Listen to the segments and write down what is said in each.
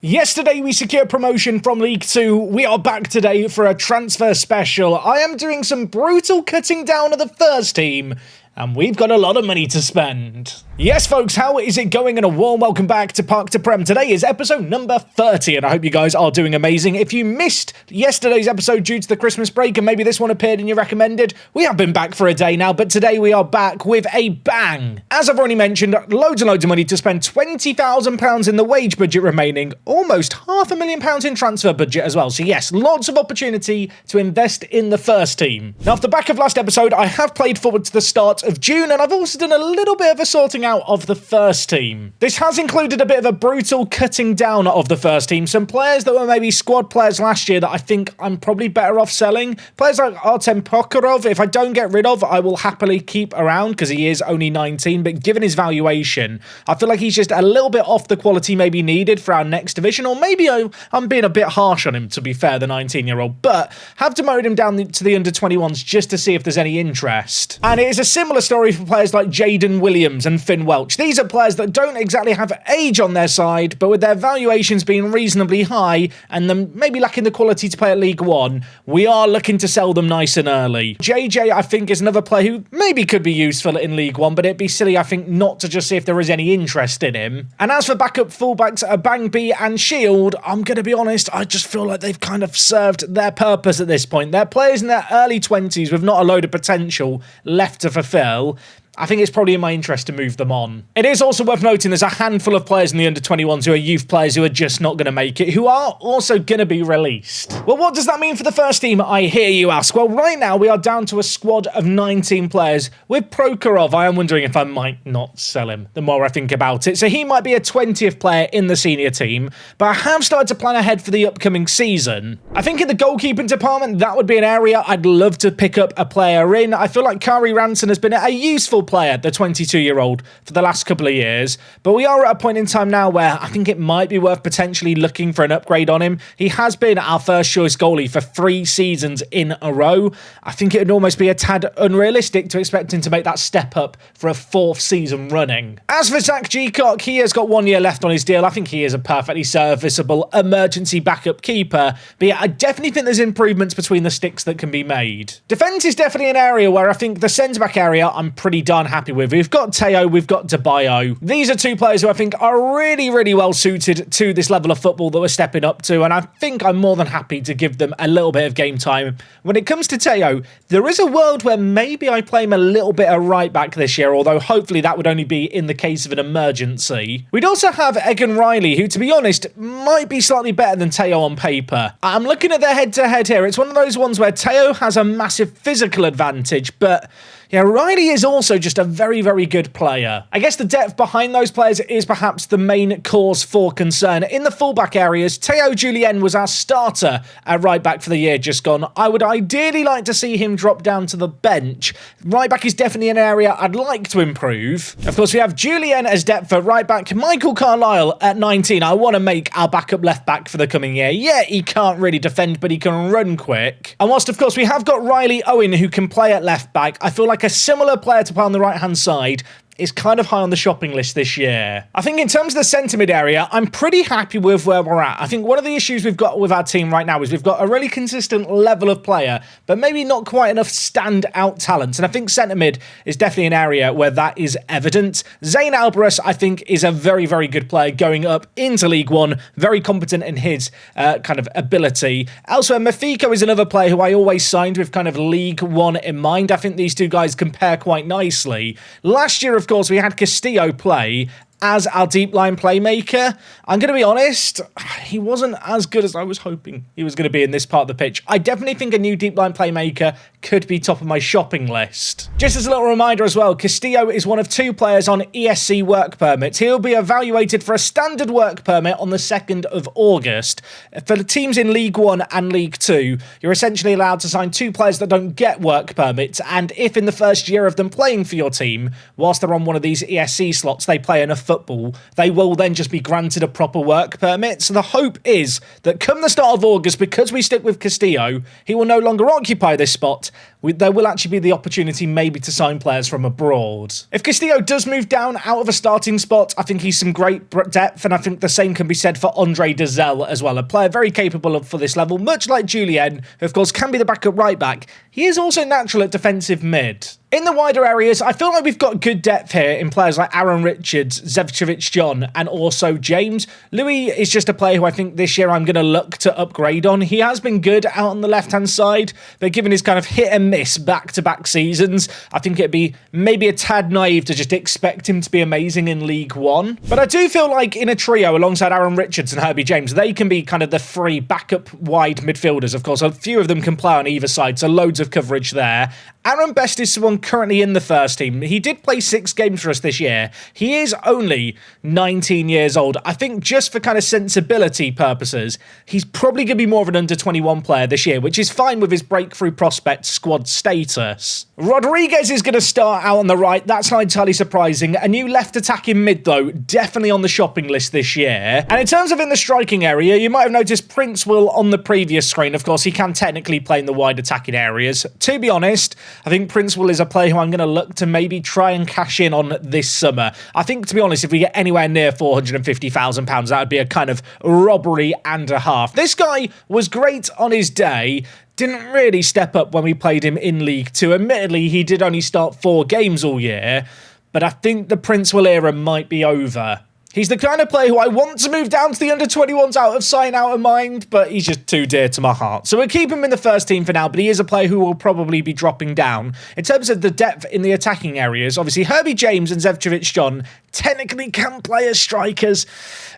Yesterday we secured promotion from League 2. We are back today for a transfer special. I am doing some brutal cutting down of the first team, and we've got a lot of money to spend. Yes, folks, how is it going? And a warm welcome back to Park to Prem. Today is episode number 30, and I hope you guys are doing amazing. If you missed yesterday's episode due to the Christmas break, and maybe this one appeared in your recommended, we have been back for a day now, but today we are back with a bang. As I've already mentioned, loads and loads of money to spend, £20,000 in the wage budget remaining, almost £500,000 in transfer budget as well. So yes, lots of opportunity to invest in the first team. Now, off the back of last episode, I have played forward to the start of June, and I've also done a little bit of a sorting out of the first team. This has included a bit of a brutal cutting down of the first team. Some players that were maybe squad players last year that I think I'm probably better off selling. Players like Artem Prokhorov, if I don't get rid of, I will happily keep around because he is only 19, but given his valuation, I feel like he's just a little bit off the quality maybe needed for our next division, or maybe I'm being a bit harsh on him, to be fair, the 19-year-old, but have demoted him down to the under-21s just to see if there's any interest. And it is a similar story for players like Jaden Williams and Finn Welch. These are players that don't exactly have age on their side, but with their valuations being reasonably high and them maybe lacking the quality to play at League 1, we are looking to sell them nice and early. JJ, I think, is another player who maybe could be useful in League 1, but it'd be silly, I think, not to just see if there is any interest in him. And as for backup fullbacks, Bangby and Shield, I'm going to be honest, I just feel like they've kind of served their purpose at this point. They're players in their early 20s with not a load of potential left to fulfill. I think it's probably in my interest to move them on. It is also worth noting there's a handful of players in the under-21s who are youth players who are just not going to make it, who are also going to be released. Well, what does that mean for the first team, I hear you ask? Well, right now we are down to a squad of 19 players. With Prokhorov, I am wondering if I might not sell him the more I think about it. So he might be a 20th player in the senior team, but I have started to plan ahead for the upcoming season. I think in the goalkeeping department, that would be an area I'd love to pick up a player in. I feel like Kari Ranson has been a useful player, the 22-year-old, for the last couple of years, but we are at a point in time now where I think it might be worth potentially looking for an upgrade on him. He has been our first choice goalie for 3 seasons in a row. I think it would almost be a tad unrealistic to expect him to make that step up for a 4th season running. As for Zach Geacock, he has got 1 year left on his deal. I think he is a perfectly serviceable emergency backup keeper, but yeah, I definitely think there's improvements between the sticks that can be made. Defence is definitely an area where I think the centre-back area I'm pretty darn happy with. We've got Teo, we've got DeBio. These are 2 players who I think are really, really well suited to this level of football that we're stepping up to, and I think I'm more than happy to give them a little bit of game time. When it comes to Teo, there is a world where maybe I play him a little bit of right back this year, although hopefully that would only be in the case of an emergency. We'd also have Egan Riley, who, to be honest, might be slightly better than Teo on paper. I'm looking at their head-to-head here. It's one of those ones where Teo has a massive physical advantage, but yeah, Riley is also just a very, very good player. I guess the depth behind those players is perhaps the main cause for concern. In the fullback areas, Teo Julien was our starter at right back for the year just gone. I would ideally like to see him drop down to the bench. Right back is definitely an area I'd like to improve. Of course, we have Julien as depth at right back. Michael Carlisle at 19. I want to make our backup left back for the coming year. Yeah, he can't really defend, but he can run quick. And whilst, of course, we have got Riley Owen who can play at left back, I feel like a similar player to play on the right-hand side is kind of high on the shopping list this year. I think in terms of the centre mid area, I'm pretty happy with where we're at. I think one of the issues we've got with our team right now is we've got a really consistent level of player, but maybe not quite enough stand-out talent. And I think centre mid is definitely an area where that is evident. Zane Alvarez, I think, is a very, very good player going up into League 1, very competent in his kind of ability. Elsewhere, Mafiko is another player who I always signed with kind of League 1 in mind. I think these 2 guys compare quite nicely. Last year, of course, we had Castillo play as our deep line playmaker. I'm going to be honest, he wasn't as good as I was hoping he was going to be in this part of the pitch. I definitely think a new deep line playmaker could be top of my shopping list. Just as a little reminder as well, Castillo is one of 2 players on ESC work permits. He'll be evaluated for a standard work permit on the 2nd of August. For the teams in League 1 and League 2, you're essentially allowed to sign 2 players that don't get work permits, and if in the first year of them playing for your team, whilst they're on one of these ESC slots, they play in a football, they will then just be granted a proper work permit. So the hope is that come the start of August, because we stick with Castillo, he will no longer occupy this spot. There will actually be the opportunity maybe to sign players from abroad. If Castillo does move down out of a starting spot, I think he's some great depth, and I think the same can be said for Andre Dezelle as well, a player very capable for this level, much like Julien, who of course can be the backup right back. He is also natural at defensive mid. In the wider areas, I feel like we've got good depth here in players like Aaron Richards, Zevcevic John, and also James. Louis is just a player who I think this year I'm going to look to upgrade on. He has been good out on the left-hand side, but given his kind of hit and miss back-to-back seasons, I think it'd be maybe a tad naive to just expect him to be amazing in League One. But I do feel like in a trio alongside Aaron Richards and Herbie James, they can be kind of the three backup wide midfielders. Of course, a few of them can play on either side, so loads of coverage there. Aaron Best is someone currently in the first team. He did play 6 games for us this year. He is only 19 years old. I think just for kind of sensibility purposes, he's probably going to be more of an under-21 player this year, which is fine with his breakthrough prospect squad status. Rodriguez is going to start out on the right. That's not entirely surprising. A new left attacking mid, though, definitely on the shopping list this year. And in terms of in the striking area, you might have noticed Prince Will on the previous screen. Of course, he can technically play in the wide attacking areas. To be honest, I think Prince Will is a player who I'm going to look to maybe try and cash in on this summer. I think, to be honest, if we get anywhere near £450,000, that would be a kind of robbery and a half. This guy was great on his day. Didn't really step up when we played him in League 2. Admittedly, he did only start 4 games all year, but I think the Prince Will era might be over. He's the kind of player who I want to move down to the under-21s out of sight, out of mind, but he's just too dear to my heart. So we'll keep him in the first team for now, but he is a player who will probably be dropping down. In terms of the depth in the attacking areas, obviously Herbie James and Zevcevic John technically can play as strikers.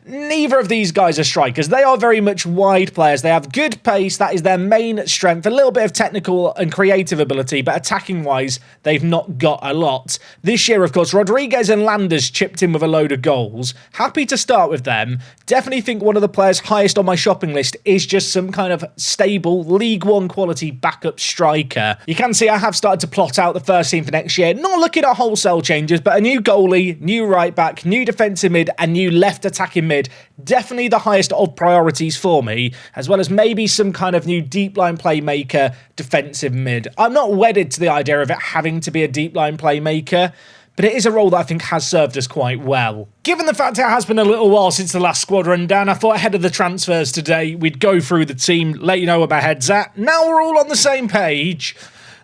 Neither of these guys are strikers. They are very much wide players. They have good pace. That is their main strength. A little bit of technical and creative ability, but attacking-wise, they've not got a lot. This year, of course, Rodriguez and Landers chipped in with a load of goals. Happy to start with them. Definitely think one of the players highest on my shopping list is just some kind of stable League One quality backup striker. You can see I have started to plot out the first team for next year. Not looking at wholesale changes, but a new goalie, new right back, new defensive mid, and new left attacking mid. Definitely the highest of priorities for me, as well as maybe some kind of new deep line playmaker, defensive mid. I'm not wedded to the idea of it having to be a deep line playmaker, but it is a role that I think has served us quite well. Given the fact it has been a little while since the last squad rundown, I thought ahead of the transfers today, we'd go through the team, let you know where my head's at. Now we're all on the same page.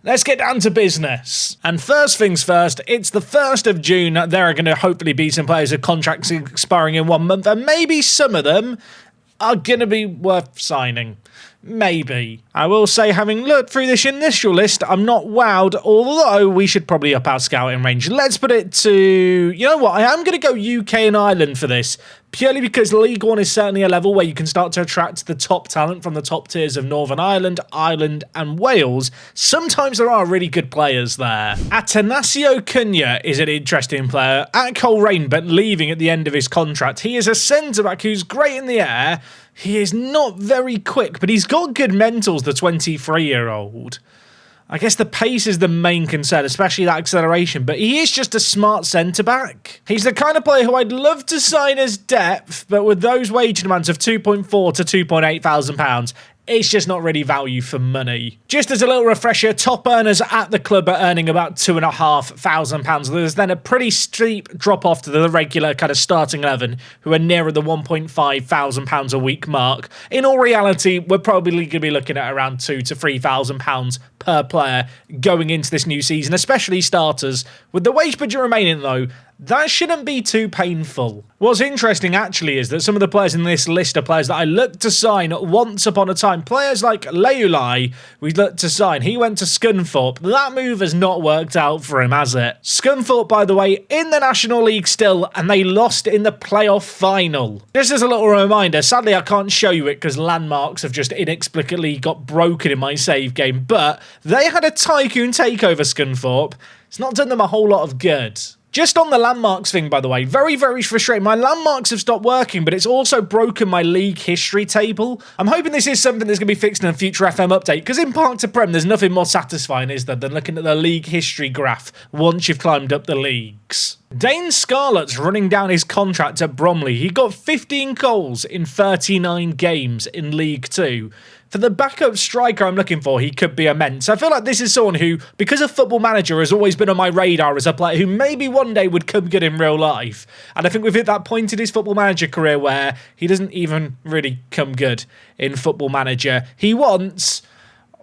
Let's get down to business. And first things first, it's the 1st of June. There are going to hopefully be some players with contracts expiring in 1 month, and maybe some of them are going to be worth signing. Maybe. I will say, having looked through this initial list, I'm not wowed, although we should probably up our scouting range. Let's put it to... You know what? I am going to go UK and Ireland for this, purely because League One is certainly a level where you can start to attract the top talent from the top tiers of Northern Ireland, Ireland and Wales. Sometimes there are really good players there. Atanasio Cunha is an interesting player at Coleraine, but leaving at the end of his contract. He is a centre-back who's great in the air. He is not very quick, but he's got good mentals, the 23-year-old. I guess the pace is the main concern, especially that acceleration, but he is just a smart centre-back. He's the kind of player who I'd love to sign as depth, but with those wage demands of £2.4 to £2.8 thousand, it's just not really value for money. Just as a little refresher, top earners at the club are earning about £2,500. There's then a pretty steep drop off to the regular kind of starting 11, who are nearer the £1.5 thousand a week mark. In all reality, we're probably going to be looking at around £2,000 to £3,000 per player going into this new season, especially starters. With the wage budget remaining though, that shouldn't be too painful. What's interesting actually is that some of the players in this list are players that I looked to sign once upon a time. Players like Leulai, we looked to sign. He went to Scunthorpe. That move has not worked out for him, has it? Scunthorpe, by the way, in the National League still, and they lost in the playoff final. Just as a little reminder, sadly I can't show you it because landmarks have just inexplicably got broken in my save game, but they had a tycoon takeover Scunthorpe. It's not done them a whole lot of good. Just on the landmarks thing, by the way, very, very frustrating. My landmarks have stopped working, but it's also broken my league history table. I'm hoping this is something that's going to be fixed in a future FM update, because in Park to Prem, there's nothing more satisfying, is there, than looking at the league history graph once you've climbed up the leagues. Dane Scarlett's running down his contract at Bromley. He got 15 goals in 39 games in League Two. For the backup striker I'm looking for, he could be immense. I feel like this is someone who, because of Football Manager, has always been on my radar as a player who maybe one day would come good in real life. And I think we've hit that point in his Football Manager career where he doesn't even really come good in Football Manager. He wants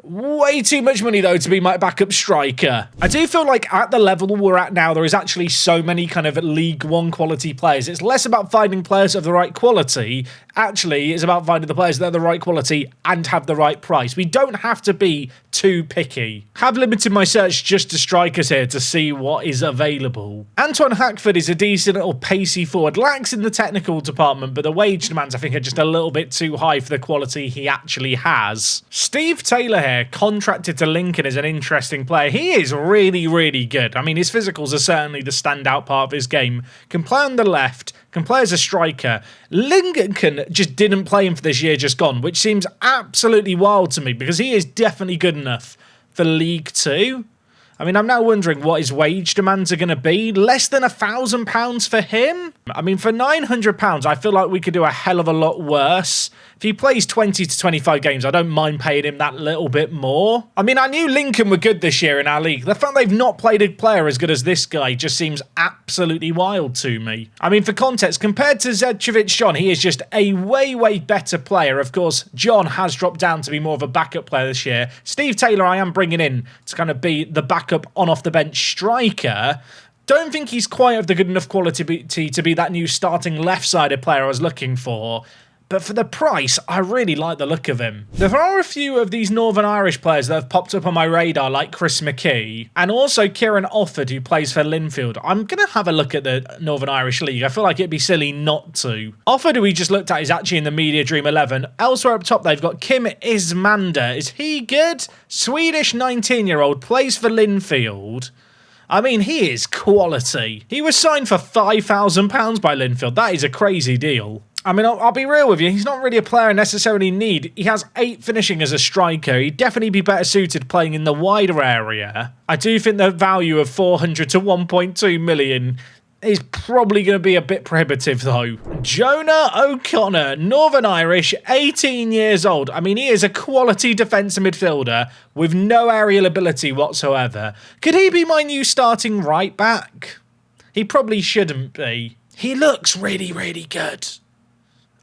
way too much money, though, to be my backup striker. I do feel like at the level we're at now, there is actually so many kind of League One quality players. It's less about finding players of the right quality. Actually, it's about finding the players that are the right quality and have the right price. We don't have to be too picky. Have limited my search just to strikers here to see what is available. Antoine Hackford is a decent little pacey forward. Lacks in the technical department, but the wage demands, I think, are just a little bit too high for the quality he actually has. Steve Taylor here, contracted to Lincoln, is an interesting player. He is really, really good. I mean, his physicals are certainly the standout part of his game. Can play on the left, can play as a striker. Lincoln just didn't play him for this year just gone, which seems absolutely wild to me because he is definitely good enough for League Two. I mean, I'm now wondering what his wage demands are going to be. Less than £1,000 for him? I mean, for £900, I feel like we could do a hell of a lot worse. If he plays 20 to 25 games, I don't mind paying him that little bit more. I mean, I knew Lincoln were good this year in our league. The fact they've not played a player as good as this guy just seems absolutely wild to me. I mean, for context, compared to Zedchevich John, he is just a way, way better player. Of course, John has dropped down to be more of a backup player this year. Steve Taylor, I am bringing in to kind of be the backup on-off-the-bench striker. Don't think he's quite of the good enough quality to be that new starting left-sided player I was looking for. But for the price, I really like the look of him. There are a few of these Northern Irish players that have popped up on my radar, like Chris McKee, and also Kieran Offord, who plays for Linfield. I'm going to have a look at the Northern Irish League. I feel like it'd be silly not to. Offord, who we just looked at, is actually in the Media Dream 11. Elsewhere up top, they've got Kim Ismander. Is he good? Swedish 19-year-old, plays for Linfield. I mean, he is quality. He was signed for £5,000 by Linfield. That is a crazy deal. I mean, I'll be real with you. He's not really a player I necessarily need. He has 8 finishing as a striker. He'd definitely be better suited playing in the wider area. I do think the value of 400 to 1.2 million is probably going to be a bit prohibitive, though. Jonah O'Connor, Northern Irish, 18 years old. I mean, he is a quality defensive midfielder with no aerial ability whatsoever. Could he be my new starting right back? He probably shouldn't be. He looks really, really good.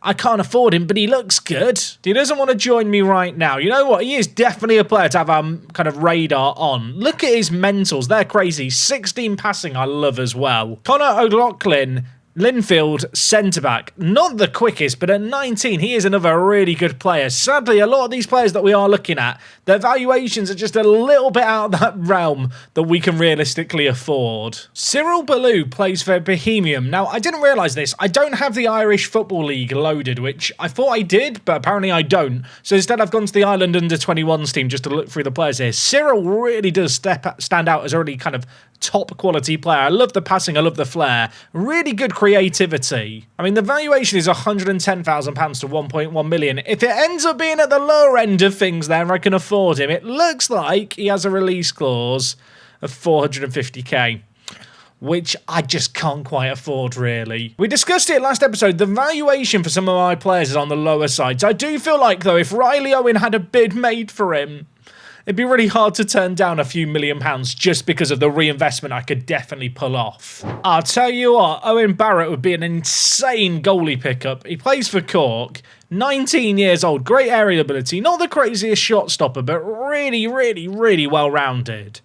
I can't afford him, but he looks good. He doesn't want to join me right now. You know what? He is definitely a player to have our kind of radar on. Look at his mentals. They're crazy. 16 passing I love as well. Connor O'Loughlin, Linfield, centre-back. Not the quickest, but at 19, he is another really good player. Sadly, a lot of these players that we are looking at, their valuations are just a little bit out of that realm that we can realistically afford. Cyril Ballou plays for Bohemian. Now, I didn't realise this. I don't have the Irish Football League loaded, which I thought I did, but apparently I don't. So instead, I've gone to the Ireland Under-21s team just to look through the players here. Cyril really does stand out as a really kind of top quality player. I love the passing, I love the flair. Really good creativity. I mean, the valuation is £110,000 to 1.1 million. If it ends up being at the lower end of things there, I can afford him. It looks like he has a release clause of 450k. Which I just can't quite afford, really. We discussed it last episode. The valuation for some of my players is on the lower side. So I do feel like, though, if Riley Owen had a bid made for him, it'd be really hard to turn down a few £1 million just because of the reinvestment I could definitely pull off. I'll tell you what, Owen Barrett would be an insane goalie pickup. He plays for Cork, 19 years old, great aerial ability, not the craziest shot stopper, but really, really, really well-rounded.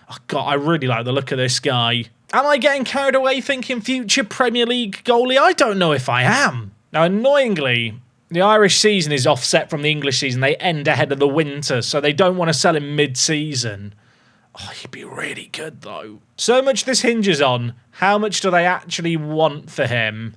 Oh, God, I really like the look of this guy. Am I getting carried away thinking future Premier League goalie? I don't know if I am. Now, annoyingly, the Irish season is offset from the English season. They end ahead of the winter, so they don't want to sell him mid-season. Oh, he'd be really good, though. So much this hinges on, how much do they actually want for him?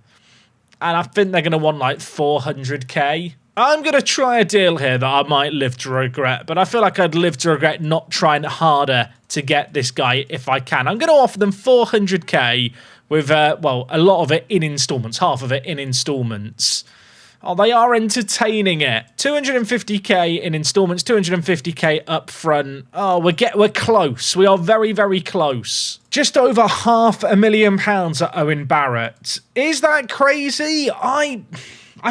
And I think they're going to want like 400k. I'm going to try a deal here that I might live to regret, but I feel like I'd live to regret not trying harder to get this guy if I can. I'm going to offer them 400k with, well, a lot of it in installments, half of it in installments. Oh, they are entertaining it. 250k in installments, 250k up front. Oh, we're close. We are very, very close. Just over £500,000 at Owen Barrett. Is that crazy? I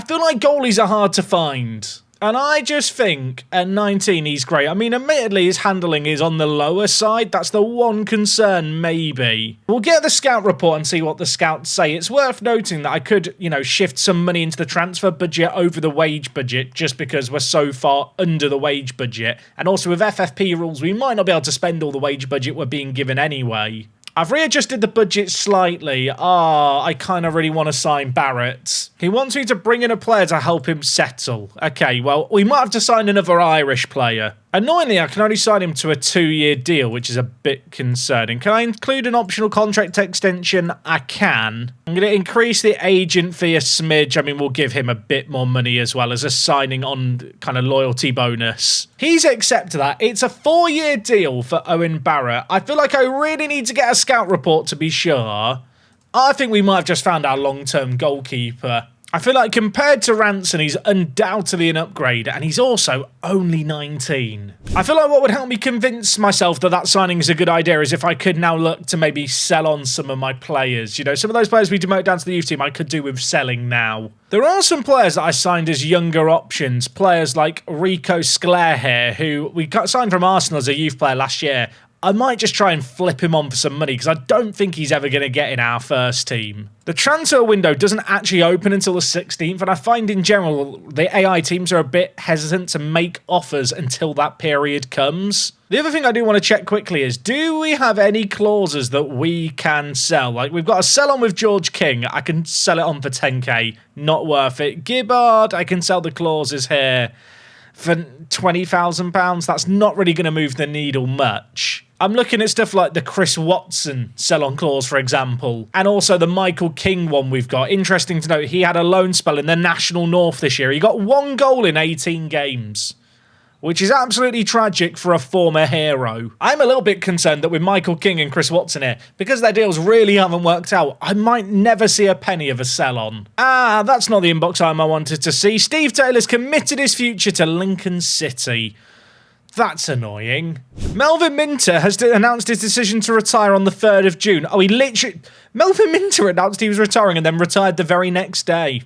feel like goalies are hard to find. And I just think at 19 he's great. I mean, admittedly, his handling is on the lower side. That's the one concern, maybe. We'll get the scout report and see what the scouts say. It's worth noting that I could, shift some money into the transfer budget over the wage budget just because we're so far under the wage budget. And also with FFP rules, we might not be able to spend all the wage budget we're being given anyway. I've readjusted the budget slightly. I kind of really want to sign Barrett. He wants me to bring in a player to help him settle. Okay, well, we might have to sign another Irish player. Annoyingly, I can only sign him to a 2-year deal, which is a bit concerning. Can I include an optional contract extension? I can. I'm going to increase the agent fee a smidge. I mean, we'll give him a bit more money as well as a signing on kind of loyalty bonus. He's accepted that. It's a 4-year deal for Owen Barrett. I feel like I really need to get a scout report to be sure. I think we might have just found our long-term goalkeeper. I feel like compared to Ranson, he's undoubtedly an upgrade, and he's also only 19. I feel like what would help me convince myself that that signing is a good idea is if I could now look to maybe sell on some of my players. Some of those players we demote down to the youth team I could do with selling now. There are some players that I signed as younger options, players like Rico Sclair here, who we got signed from Arsenal as a youth player last year. I might just try and flip him on for some money because I don't think he's ever going to get in our first team. The transfer window doesn't actually open until the 16th, and I find in general the AI teams are a bit hesitant to make offers until that period comes. The other thing I do want to check quickly is, do we have any clauses that we can sell? Like, we've got a sell on with George King. I can sell it on for 10k. Not worth it. Gibbard, I can sell the clauses here for £20,000. That's not really going to move the needle much. I'm looking at stuff like the Chris Watson sell-on clause, for example, and also the Michael King one we've got. Interesting to note, he had a loan spell in the National North this year. He got 1 goal in 18 games, which is absolutely tragic for a former hero. I'm a little bit concerned that with Michael King and Chris Watson here, because their deals really haven't worked out, I might never see a penny of a sell-on. That's not the inbox item I wanted to see. Steve Taylor's committed his future to Lincoln City. That's annoying. Melvin Minter has announced his decision to retire on the 3rd of June. Melvin Minter announced he was retiring and then retired the very next day.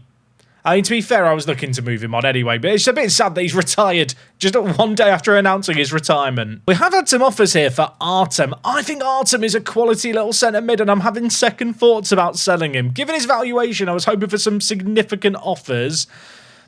I mean, to be fair, I was looking to move him on anyway, but it's a bit sad that he's retired just 1 day after announcing his retirement. We have had some offers here for Artem. I think Artem is a quality little centre mid, and I'm having second thoughts about selling him. Given his valuation, I was hoping for some significant offers.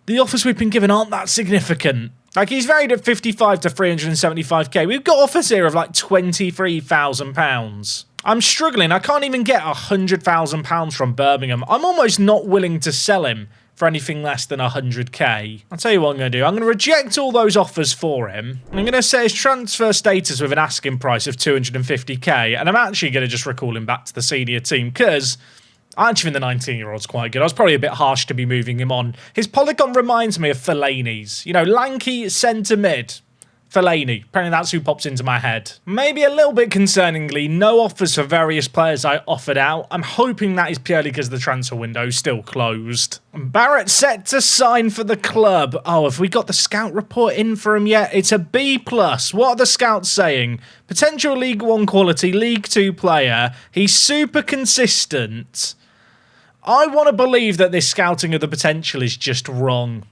The offers we've been given aren't that significant. Like, he's valued at 55 to 375k. We've got offers here of like £23,000. I'm struggling. I can't even get £100,000 from Birmingham. I'm almost not willing to sell him for anything less than 100k. I'll tell you what I'm going to do. I'm going to reject all those offers for him. I'm going to set his transfer status with an asking price of 250k, and I'm actually going to just recall him back to the senior team because I actually think the 19-year-old's quite good. I was probably a bit harsh to be moving him on. His polygon reminds me of Fellaini's. Lanky centre mid. Fellaini. Apparently that's who pops into my head. Maybe a little bit concerningly, no offers for various players I offered out. I'm hoping that is purely because the transfer window is still closed. Barrett set to sign for the club. Oh, have we got the scout report in for him yet? It's a B+. What are the scouts saying? Potential League 1 quality, League 2 player. He's super consistent. I want to believe that this scouting of the potential is just wrong.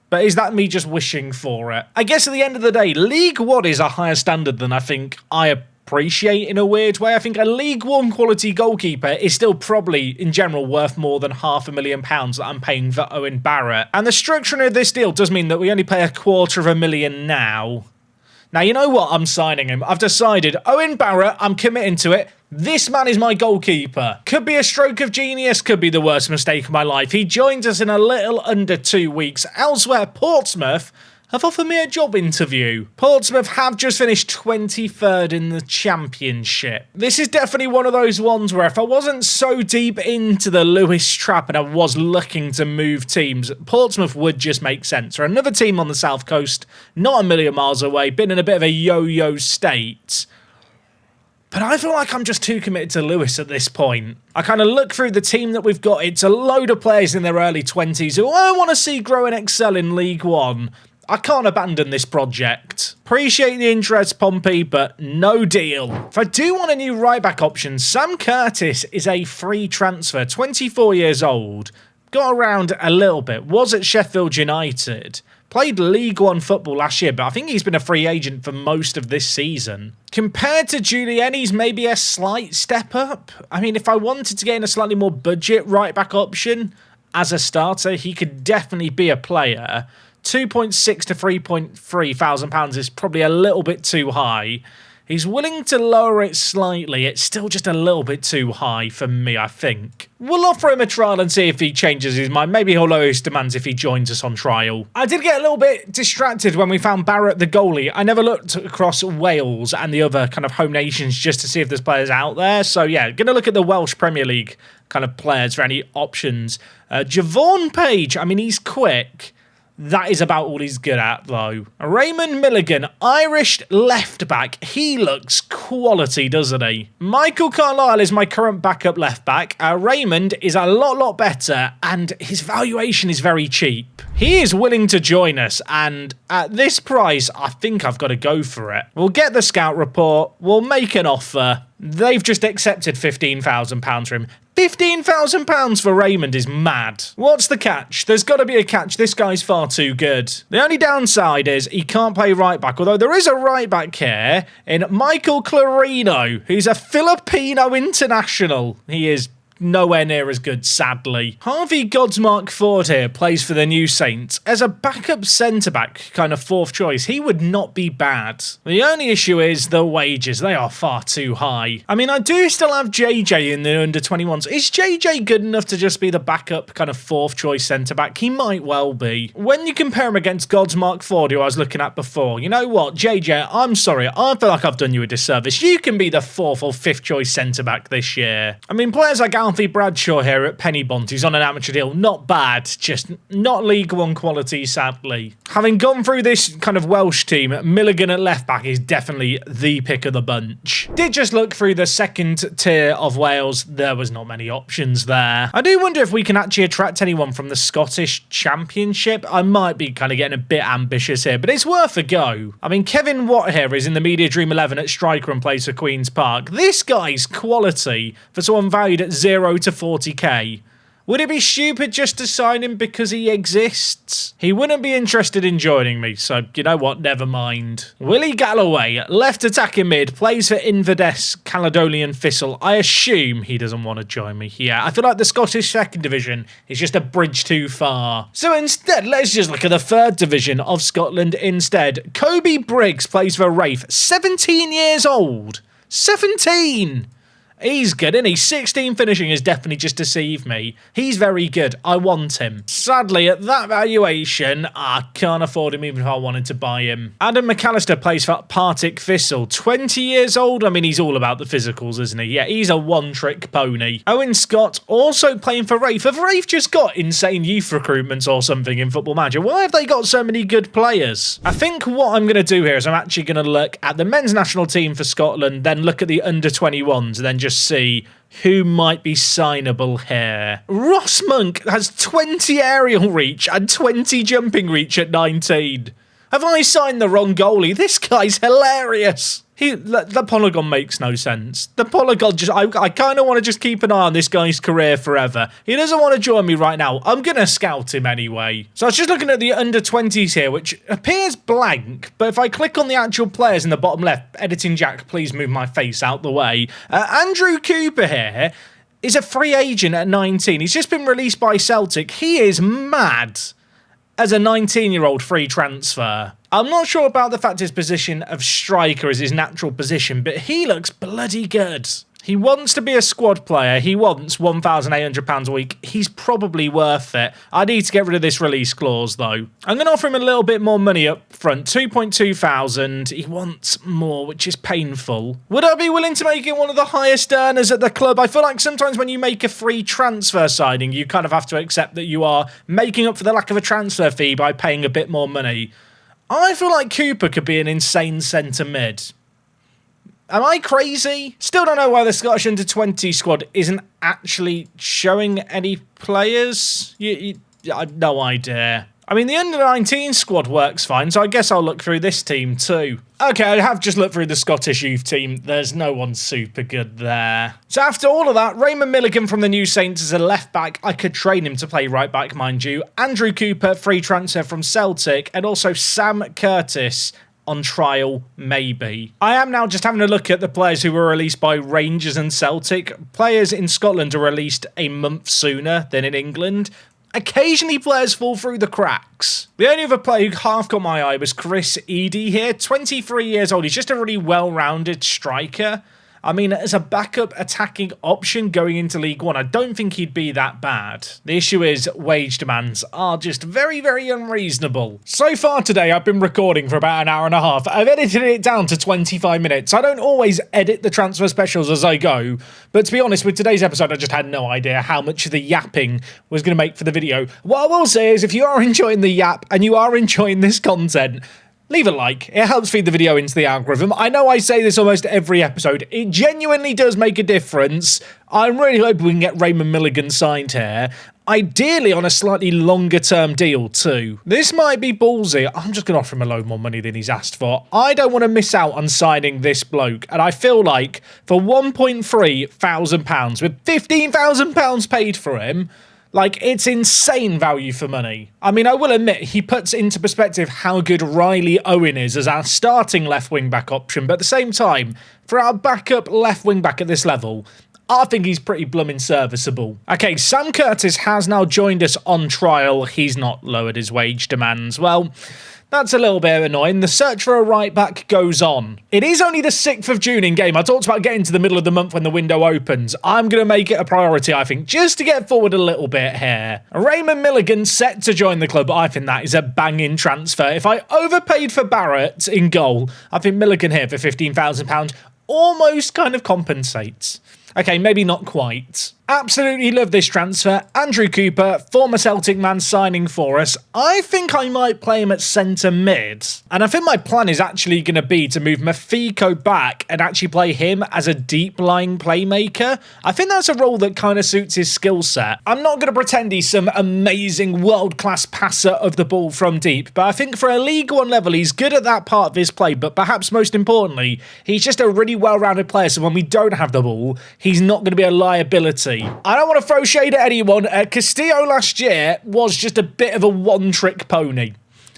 But is that me just wishing for it? I guess at the end of the day, League 1 is a higher standard than I think I appreciate in a weird way. I think a League 1 quality goalkeeper is still probably, in general, worth more than £500,000 that I'm paying for Owen Barrett. And the structuring of this deal does mean that we only pay £250,000 now. Now, you know what? I'm signing him. I've decided. Owen Barrett, I'm committing to it. This man is my goalkeeper. Could be a stroke of genius, could be the worst mistake of my life. He joined us in a little under 2 weeks. Elsewhere, Portsmouth have offered me a job interview. Portsmouth have just finished 23rd in the championship. This is definitely one of those ones where if I wasn't so deep into the Lewis trap and I was looking to move teams, Portsmouth would just make sense. Or another team on the south coast, not a million miles away, been in a bit of a yo-yo state. But I feel like I'm just too committed to Lewis at this point. I kind of look through the team that we've got. It's a load of players in their early 20s who I want to see grow and excel in League One. I can't abandon this project. Appreciate the interest, Pompey, but no deal. If I do want a new right-back option, Sam Curtis is a free transfer, 24 years old. Got around a little bit, was at Sheffield United. Played League One football last year, but I think he's been a free agent for most of this season. Compared to Julian, he's maybe a slight step up. I mean, if I wanted to get in a slightly more budget right-back option as a starter, he could definitely be a player. 2.6 to 3.3 thousand pounds is probably a little bit too high. He's willing to lower it slightly. It's still just a little bit too high for me, I think. We'll offer him a trial and see if he changes his mind. Maybe he'll lower his demands if he joins us on trial. I did get a little bit distracted when we found Barrett, the goalie. I never looked across Wales and the other kind of home nations just to see if there's players out there. So yeah, going to look at the Welsh Premier League kind of players for any options. Javon Page, I mean, he's quick. That is about all he's good at, though. Raymond Milligan, Irish left-back. He looks quality, doesn't he? Michael Carlisle is my current backup left-back. Raymond is a lot better, and his valuation is very cheap. He is willing to join us, and at this price, I think I've got to go for it. We'll get the scout report. We'll make an offer. They've just accepted £15,000 for him. £15,000 for Raymond is mad. What's the catch? There's got to be a catch. This guy's far too good. The only downside is he can't play right back, although there is a right back here in Michael Clarino, who's a Filipino international. He is nowhere near as good, sadly. Harvey Godsmark Ford here plays for the New Saints. As a backup centre-back, kind of fourth choice, he would not be bad. The only issue is the wages. They are far too high. I mean, I do still have JJ in the under-21s. Is JJ good enough to just be the backup kind of fourth choice centre-back? He might well be. When you compare him against Godsmark Ford, who I was looking at before, you know what, JJ, I'm sorry. I feel like I've done you a disservice. You can be the fourth or fifth choice centre-back this year. I mean, players like Alfie Bradshaw here at Pennybont, he's on an amateur deal. Not bad, just not League One quality, sadly. Having gone through this kind of Welsh team, Milligan at left back is definitely the pick of the bunch. Did just look through the second tier of Wales. There was not many options there. I do wonder if we can actually attract anyone from the Scottish Championship. I might be kind of getting a bit ambitious here, but it's worth a go. I mean, Kevin Watt here is in the Media Dream 11 at striker and plays for Queen's Park. This guy's quality for someone valued at 0 to 40k. Would it be stupid just to sign him because he exists? He wouldn't be interested in joining me, so you know what, never mind. Willie Galloway, left attacking mid, plays for Inverness Caledonian Thistle. I assume he doesn't want to join me. Yeah, I feel like the Scottish second division is just a bridge too far. So instead, let's just look at the third division of Scotland instead. Kobe Briggs plays for Wraith, 17 years old. 17! He's good, isn't he? 16 finishing has definitely just deceived me. He's very good. I want him. Sadly, at that valuation, I can't afford him even if I wanted to buy him. Adam McAllister plays for Partick Thistle. 20 years old. I mean, he's all about the physicals, isn't he? Yeah, he's a one-trick pony. Owen Scott also playing for Wraith. Have Wraith just got insane youth recruitments or something in Football Manager? Why have they got so many good players? I think what I'm going to do here is I'm actually going to look at the men's national team for Scotland, then look at the under-21s, and then just see who might be signable here. Ross Monk has 20 aerial reach and 20 jumping reach at 19. Have I signed the wrong goalie? This guy's hilarious. The polygon makes no sense. The polygon just... I kind of want to just keep an eye on this guy's career forever. He doesn't want to join me right now. I'm going to scout him anyway. So I was just looking at the under-20s here, which appears blank. But if I click on the actual players in the bottom left, editing Jack, please move my face out the way. Andrew Cooper here is a free agent at 19. He's just been released by Celtic. He is mad as a 19-year-old free transfer. I'm not sure about the fact his position of striker is his natural position, but he looks bloody good. He wants to be a squad player. He wants £1,800 a week. He's probably worth it. I need to get rid of this release clause, though. I'm going to offer him a little bit more money up front, 2.2 thousand. He wants more, which is painful. Would I be willing to make him one of the highest earners at the club? I feel like sometimes when you make a free transfer signing, you kind of have to accept that you are making up for the lack of a transfer fee by paying a bit more money. I feel like Cooper could be an insane centre mid. Am I crazy? Still don't know why the Scottish under-20 squad isn't actually showing any players. I have no idea. I mean, the under-19 squad works fine, so I guess I'll look through this team too. Okay, I have just looked through the Scottish youth team. There's no one super good there. So after all of that, Raymond Milligan from the New Saints is a left-back. I could train him to play right-back, mind you. Andrew Cooper, free transfer from Celtic, and also Sam Curtis on trial, maybe. I am now just having a look at the players who were released by Rangers and Celtic. Players in Scotland are released a month sooner than in England. Occasionally players fall through the cracks. The only other player who half got my eye was Chris Eady here, 23 years old. He's just a really well-rounded striker. I mean, as a backup attacking option going into League One, I don't think he'd be that bad. The issue is wage demands are just very, very unreasonable. So far today, I've been recording for about an hour and a half. I've edited it down to 25 minutes. I don't always edit the transfer specials as I go, but to be honest, with today's episode, I just had no idea how much of the yapping was going to make for the video. What I will say is, if you are enjoying the yap and you are enjoying this content, leave a like. It helps feed the video into the algorithm. I know I say this almost every episode. It genuinely does make a difference. I'm really hoping we can get Raymond Milligan signed here. Ideally on a slightly longer term deal too. This might be ballsy. I'm just going to offer him a load more money than he's asked for. I don't want to miss out on signing this bloke. And I feel like for £1,300 with £15,000 paid for him, like, it's insane value for money. I mean, I will admit, he puts into perspective how good Riley Owen is as our starting left wing-back option, but at the same time, for our backup left wing-back at this level, I think he's pretty blooming serviceable. Okay, Sam Curtis has now joined us on trial. He's not lowered his wage demands. Well, that's a little bit annoying. The search for a right-back goes on. It is only the 6th of June in game. I talked about getting to the middle of the month when the window opens. I'm going to make it a priority, I think, just to get forward a little bit here. Raymond Milligan set to join the club. I think that is a banging transfer. If I overpaid for Barrett in goal, I think Milligan here for £15,000 almost kind of compensates. Okay, maybe not quite. Absolutely love this transfer. Andrew Cooper, former Celtic man, signing for us. I think I might play him at centre mid. And I think my plan is actually going to be to move Mafiko back and actually play him as a deep-lying playmaker. I think that's a role that kind of suits his skill set. I'm not going to pretend he's some amazing world-class passer of the ball from deep, but I think for a League One level, he's good at that part of his play, but perhaps most importantly, he's just a really well-rounded player, so when we don't have the ball, he's not going to be a liability. I don't want to throw shade at anyone. Castillo last year was just a bit of a one-trick pony.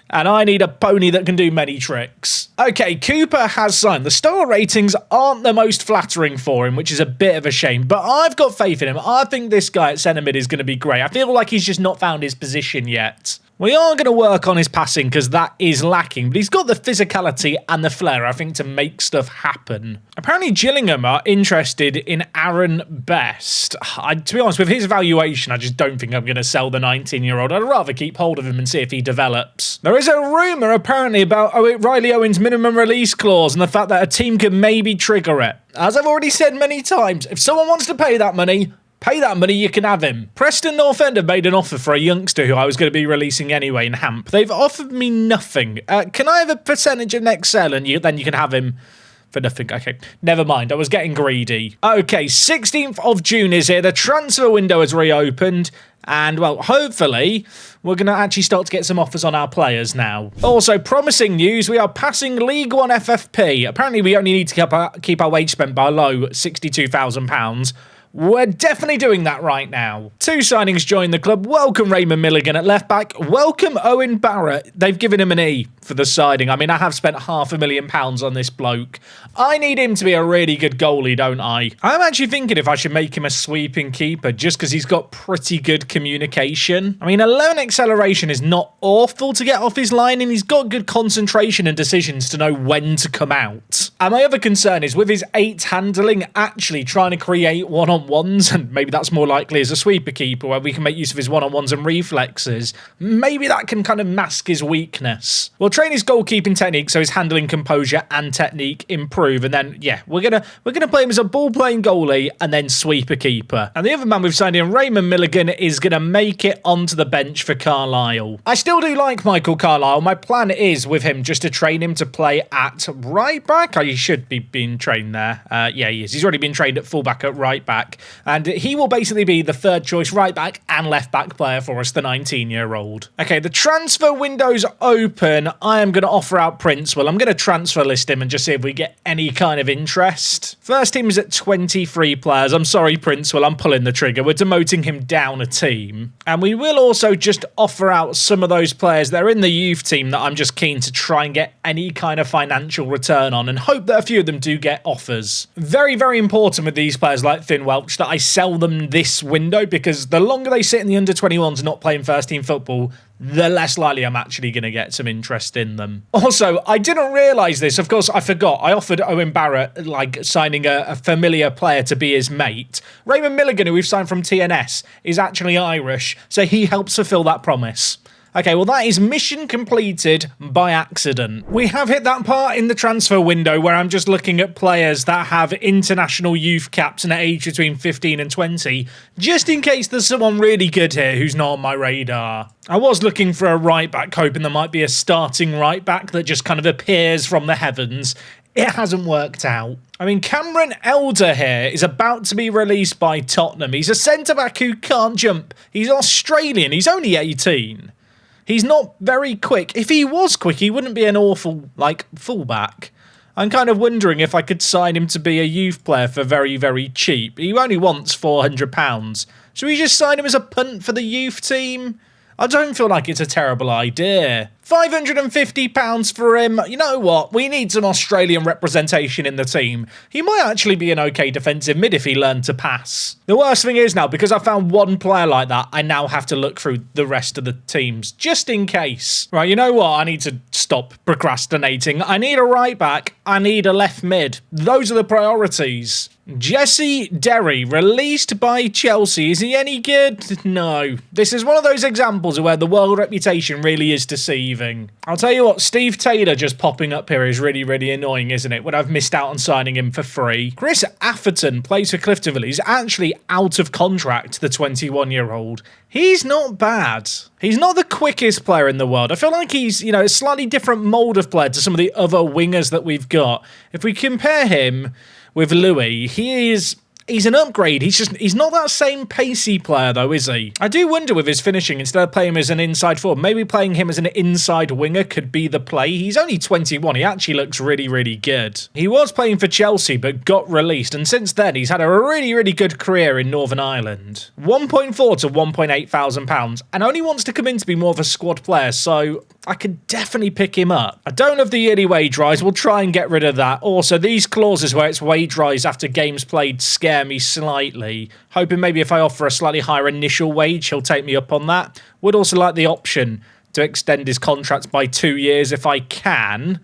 And I need a pony that can do many tricks. Okay, Cooper has signed. The star ratings aren't the most flattering for him, which is a bit of a shame. But I've got faith in him. I think this guy at centre mid is going to be great. I feel like he's just not found his position yet. We are going to work on his passing because that is lacking, but he's got the physicality and the flair, I think, to make stuff happen. Apparently Gillingham are interested in Aaron Best. To be honest, with his valuation, I just don't think I'm going to sell the 19-year-old. I'd rather keep hold of him and see if he develops. There is a rumour, apparently, about Riley Owen's minimum release clause and the fact that a team could maybe trigger it. As I've already said many times, if someone wants to pay that money, you can have him. Preston North End have made an offer for a youngster who I was going to be releasing anyway in Hamp. They've offered me nothing. Can I have a percentage of next sale and then you can have him for nothing? Okay, never mind. I was getting greedy. Okay, 16th of June is here. The transfer window has reopened. And, well, hopefully, we're going to actually start to get some offers on our players now. Also, promising news, we are passing League One FFP. Apparently, we only need to keep our wage spent below £62,000. We're definitely doing that right now. 2 signings join the club. Welcome Raymond Milligan at left back. Welcome Owen Barrett. They've given him an E for the signing. I mean, I have spent £500,000 on this bloke. I need him to be a really good goalie, don't I? I'm actually thinking if I should make him a sweeping keeper just because he's got pretty good communication. I mean, 11 acceleration is not awful to get off his line, and he's got good concentration and decisions to know when to come out. And my other concern is with his 8 handling, actually trying to create one-on one-on-ones, and maybe that's more likely as a sweeper keeper where we can make use of his one-on-ones and reflexes. Maybe that can kind of mask his weakness. We'll train his goalkeeping technique so his handling, composure and technique improve, and then yeah, we're gonna play him as a ball-playing goalie and then sweeper keeper. And the other man we've signed in, Raymond Milligan, is gonna make it onto the bench for Carlisle. I still do like Michael Carlisle. My plan is with him just to train him to play at right back. He should be being trained there. Yeah, he is. He's already been trained at fullback at right back, and he will basically be the third choice right back and left back player for us, the 19-year-old. Okay, the transfer window's open. I am going to offer out Princewell. I'm going to transfer list him and just see if we get any kind of interest. First team is at 23 players. I'm sorry, Princewell, I'm pulling the trigger. We're demoting him down a team. And we will also just offer out some of those players that are in the youth team that I'm just keen to try and get any kind of financial return on, and hope that a few of them do get offers. Very, very important with these players like Finn Welch that I sell them this window, because the longer they sit in the under-21s not playing first team football, the less likely I'm actually going to get some interest in them. Also, I didn't realise this. Of course, I forgot. I offered Owen Barrett, like, signing a familiar player to be his mate. Raymond Milligan, who we've signed from TNS, is actually Irish, so he helps fulfil that promise. Okay, well, that is mission completed by accident. We have hit that part in the transfer window where I'm just looking at players that have international youth caps and are aged between 15 and 20, just in case there's someone really good here who's not on my radar. I was looking for a right back, hoping there might be a starting right back that just kind of appears from the heavens. It hasn't worked out. I mean, Cameron Elder here is about to be released by Tottenham. He's a centre-back who can't jump. He's Australian. He's only 18. He's not very quick. If he was quick, he wouldn't be an awful, like, fullback. I'm kind of wondering if I could sign him to be a youth player for very, very cheap. He only wants £400. Should we just sign him as a punt for the youth team? I don't feel like it's a terrible idea. £550 for him. You know what? We need some Australian representation in the team. He might actually be an okay defensive mid if he learned to pass. The worst thing is now, because I found one player like that, I now have to look through the rest of the teams, just in case. Right, you know what? I need to stop procrastinating. I need a right back. I need a left mid. Those are the priorities. Jesse Derry, released by Chelsea. Is he any good? No. This is one of those examples where the world reputation really is deceiving. I'll tell you what, Steve Taylor just popping up here is really, really annoying, isn't it? When I've missed out on signing him for free. Chris Atherton plays for Cliftonville. He's actually out of contract, the 21-year-old. He's not bad. He's not the quickest player in the world. I feel like he's, you know, a slightly different mould of player to some of the other wingers that we've got. If we compare him with Louis, he's an upgrade. He's not that same pacey player though, is he? I do wonder with his finishing, instead of playing him as an inside forward, maybe playing him as an inside winger could be the play. He's only 21. He actually looks really, really good. He was playing for Chelsea but got released, and since then he's had a really, really good career in Northern Ireland. 1.4 to 1.8 thousand pounds, and only wants to come in to be more of a squad player, so I could definitely pick him up. I don't have the yearly wage rise. We'll try and get rid of that. Also, these clauses where it's wage rise after games played scare me slightly. Hoping maybe if I offer a slightly higher initial wage, he'll take me up on that. Would also like the option to extend his contract by 2 years if I can.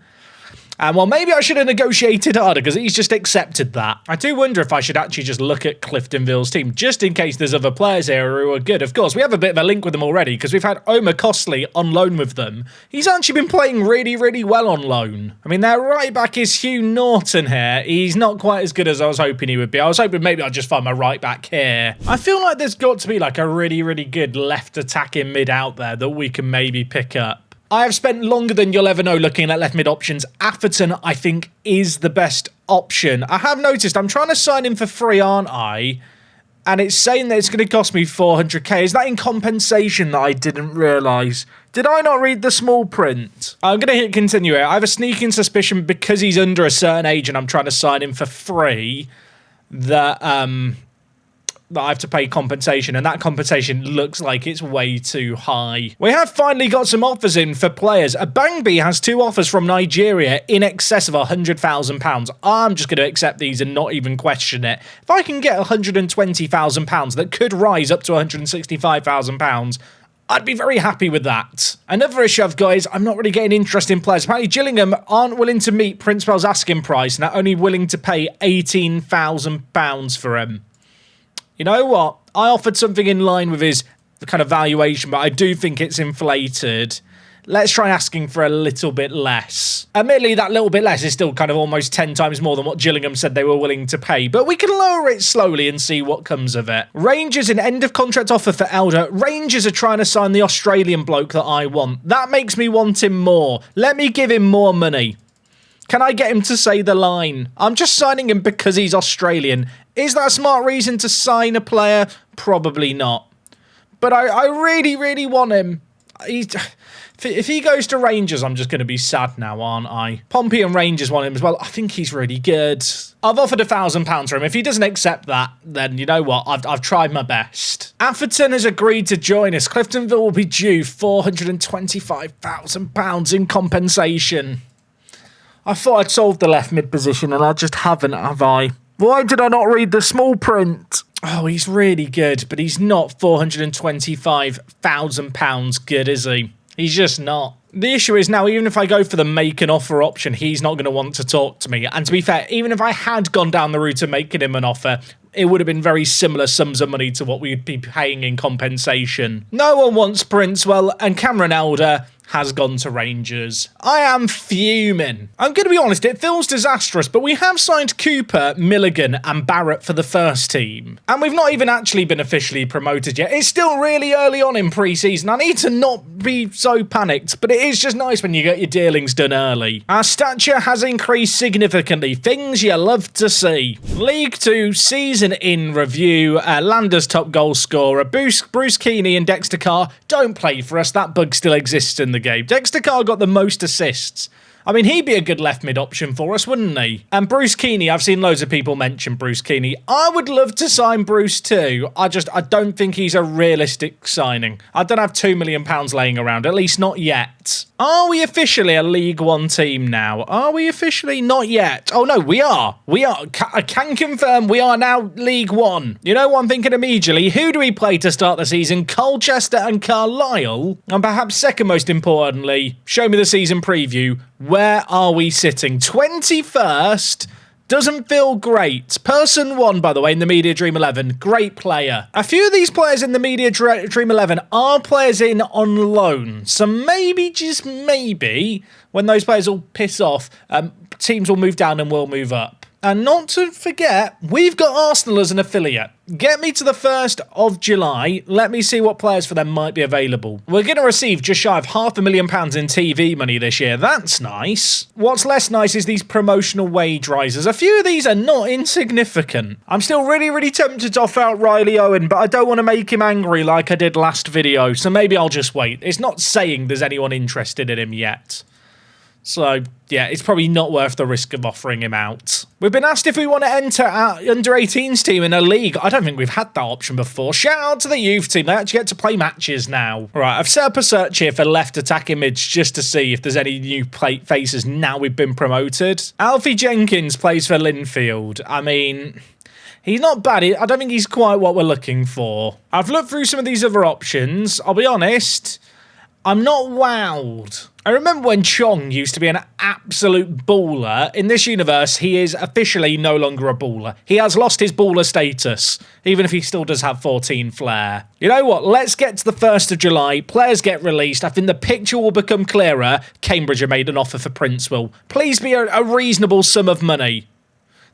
And well, maybe I should have negotiated harder because he's just accepted that. I do wonder if I should actually just look at Cliftonville's team, just in case there's other players here who are good. Of course, we have a bit of a link with them already because we've had Omar Costley on loan with them. He's actually been playing really, really well on loan. I mean, their right back is Hugh Norton here. He's not quite as good as I was hoping he would be. I was hoping maybe I'd just find my right back here. I feel like there's got to be like a really, really good left attacking mid out there that we can maybe pick up. I have spent longer than you'll ever know looking at left mid options. Atherton, I think, is the best option. I have noticed I'm trying to sign him for free, aren't I? And it's saying that it's going to cost me 400k. Is that in compensation that I didn't realise? Did I not read the small print? I'm going to hit continue here. I have a sneaking suspicion because he's under a certain age and I'm trying to sign him for free that I have to pay compensation, and that compensation looks like it's way too high. We have finally got some offers in for players. Abangbi has 2 offers from Nigeria in excess of £100,000. I'm just going to accept these and not even question it. If I can get £120,000 that could rise up to £165,000, I'd be very happy with that. Another issue I've got is I'm not really getting interest in players. Apparently Gillingham aren't willing to meet Princewell's asking price and are only willing to pay £18,000 for him. You know what? I offered something in line with his kind of valuation, but I do think it's inflated. Let's try asking for a little bit less. Admittedly, that little bit less is still kind of almost 10 times more than what Gillingham said they were willing to pay, but we can lower it slowly and see what comes of it. Rangers, an end-of-contract offer for Elder. Rangers are trying to sign the Australian bloke that I want. That makes me want him more. Let me give him more money. Can I get him to say the line? I'm just signing him because he's Australian. Is that a smart reason to sign a player? Probably not. But I really, really want him. If he goes to Rangers, I'm just going to be sad now, aren't I? Pompey and Rangers want him as well. I think he's really good. I've offered £1,000 for him. If he doesn't accept that, then you know what? I've tried my best. Atherton has agreed to join us. Cliftonville will be due £425,000 in compensation. I thought I'd solved the left mid position, and I just haven't, have I? Why did I not read the small print? Oh, he's really good, but he's not £425,000 good, is he? He's just not. The issue is now, even if I go for the make an offer option, he's not going to want to talk to me. And to be fair, even if I had gone down the route of making him an offer, it would have been very similar sums of money to what we'd be paying in compensation. No one wants Princewell, and Cameron Elder has gone to Rangers. I am fuming. I'm going to be honest, it feels disastrous, but we have signed Cooper, Milligan and Barrett for the first team. And we've not even actually been officially promoted yet. It's still really early on in pre-season. I need to not be so panicked, but it is just nice when you get your dealings done early. Our stature has increased significantly. Things you love to see. League 2 season in review. Landers top goal scorer. Bruce Keeney and Dexter Carr don't play for us. That bug still exists in the game. Dexter Carr got the most assists. I mean, he'd be a good left mid option for us, wouldn't he? And Bruce Keeney, I've seen loads of people mention Bruce Keeney. I would love to sign Bruce too. I don't think he's a realistic signing. I don't have £2 million laying around, at least not yet. Are we officially a League One team now? Are we officially? Not yet. Oh no, we are. We are. I can confirm we are now League One. You know what I'm thinking immediately? Who do we play to start the season? Colchester and Carlisle? And perhaps second most importantly, show me the season preview. Where are we sitting? 21st? Doesn't feel great. Person 1, by the way, in the Media Dream 11. Great player. A few of these players in the Media Dream 11 are players in on loan. So maybe, just maybe, when those players all piss off, teams will move down and we'll move up. And not to forget, we've got Arsenal as an affiliate. Get me to the 1st of July. Let me see what players for them might be available. We're going to receive just shy of £500,000 in TV money this year. That's nice. What's less nice is these promotional wage rises. A few of these are not insignificant. I'm still really, really tempted to offer out Riley Owen, but I don't want to make him angry like I did last video, so maybe I'll just wait. It's not saying there's anyone interested in him yet. So, yeah, it's probably not worth the risk of offering him out. We've been asked if we want to enter our under-18s team in a league. I don't think we've had that option before. Shout out to the youth team. They actually get to play matches now. Right, I've set up a search here for left attacking mids just to see if there's any new faces now we've been promoted. Alfie Jenkins plays for Linfield. I mean, he's not bad. I don't think he's quite what we're looking for. I've looked through some of these other options. I'll be honest, I'm not wowed. I remember when Chong used to be an absolute baller. In this universe, he is officially no longer a baller. He has lost his baller status, even if he still does have 14 flair. You know what? Let's get to the 1st of July. Players get released. I think the picture will become clearer. Cambridge have made an offer for Princewell. Please be a reasonable sum of money.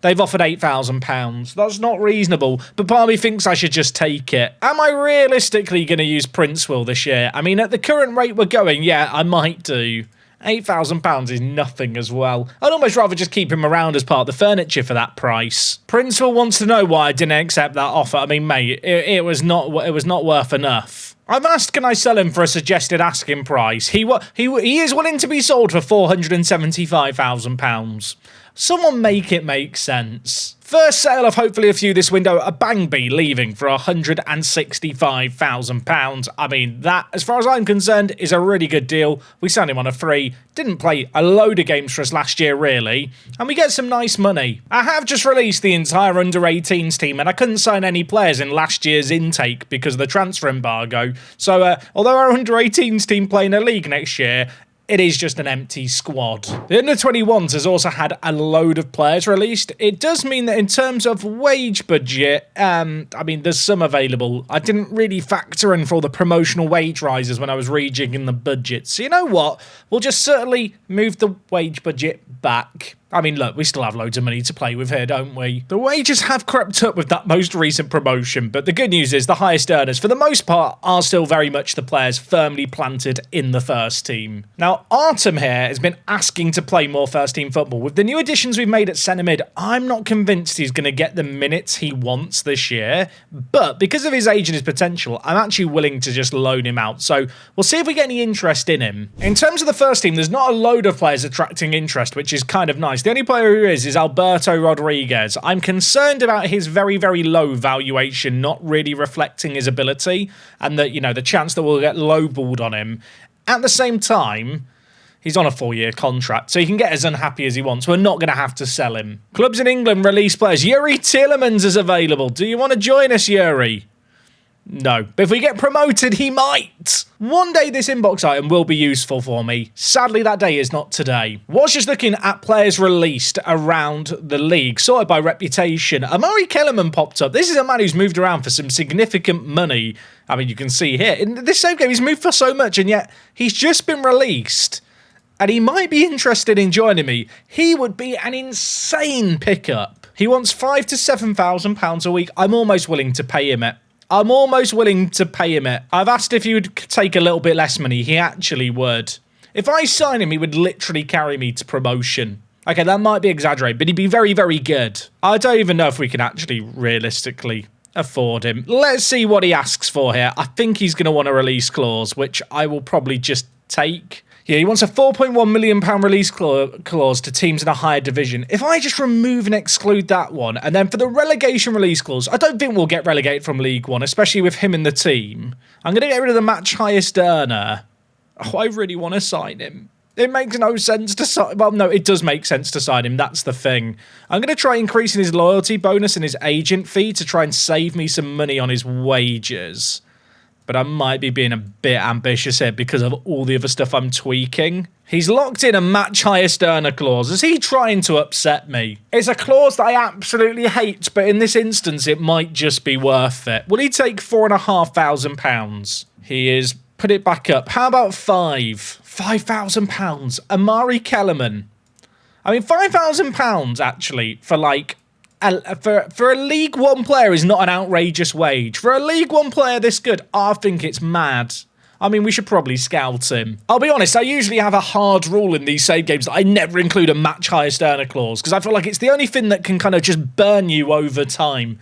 They've offered £8,000. That's not reasonable, but part of me thinks I should just take it. Am I realistically going to use Princewell this year? I mean, at the current rate we're going, yeah, I might do. £8,000 is nothing as well. I'd almost rather just keep him around as part of the furniture for that price. Princewell wants to know why I didn't accept that offer. I mean, mate, it was not worth enough. I've asked, can I sell him for a suggested asking price? He is willing to be sold for £475,000. Someone make it make sense. First sale of hopefully a few this window, a Bangby leaving for £165,000. I mean, that, as far as I'm concerned, is a really good deal. We signed him on a free, didn't play a load of games for us last year, really, and we get some nice money. I have just released the entire under-18s team, and I couldn't sign any players in last year's intake because of the transfer embargo. So, although our under-18s team play in a league next year, it is just an empty squad. The under-21s has also had a load of players released. It does mean that in terms of wage budget, I mean, there's some available. I didn't really factor in for all the promotional wage rises when I was rejigging the budget. So you know what? We'll just certainly move the wage budget back. I mean, look, we still have loads of money to play with here, don't we? The wages have crept up with that most recent promotion, but the good news is the highest earners, for the most part, are still very much the players firmly planted in the first team. Now, Artem here has been asking to play more first team football. With the new additions we've made at centre mid, I'm not convinced he's going to get the minutes he wants this year, but because of his age and his potential, I'm actually willing to just loan him out. So we'll see if we get any interest in him. In terms of the first team, there's not a load of players attracting interest, which is kind of nice. The only player who is Alberto Rodriguez. I'm concerned about his very, very low valuation not really reflecting his ability and that, you know, the chance that we'll get lowballed on him. At the same time, he's on a 4-year contract, so he can get as unhappy as he wants. We're not going to have to sell him. Clubs in England release players. Yuri Tielemans is available. Do you want to join us, Yuri? No, but if we get promoted, he might. One day this inbox item will be useful for me. Sadly, that day is not today. Was just looking at players released around the league, sorted by reputation. Amari Kellerman popped up. This is a man who's moved around for some significant money. I mean, you can see here, in this same game, he's moved for so much, and yet he's just been released. And he might be interested in joining me. He would be an insane pickup. He wants £5,000 to £7,000 a week. I'm almost willing to pay him it. I've asked if he would take a little bit less money. He actually would. If I sign him, he would literally carry me to promotion. Okay, that might be exaggerated, but he'd be very, very good. I don't even know if we can actually realistically afford him. Let's see what he asks for here. I think he's going to want a release clause, which I will probably just take. Yeah, he wants a £4.1 million release clause to teams in a higher division. If I just remove and exclude that one, and then for the relegation release clause, I don't think we'll get relegated from League One, especially with him in the team. I'm going to get rid of the match highest earner. Oh, I really want to sign him. It makes no sense to sign... Well, no, it does make sense to sign him. That's the thing. I'm going to try increasing his loyalty bonus and his agent fee to try and save me some money on his wages. But I might be being a bit ambitious here because of all the other stuff I'm tweaking. He's locked in a match highest earner clause. Is he trying to upset me? It's a clause that I absolutely hate, but in this instance, it might just be worth it. Will he take £4,500? He is. Put it back up. How about £5,000? Amari Kellerman. I mean, £5,000 actually for like... For a League One player is not an outrageous wage. For a League One player this good, I think it's mad. I mean, we should probably scout him. I'll be honest, I usually have a hard rule in these save games that I never include a match highest earner clause because I feel like it's the only thing that can kind of just burn you over time.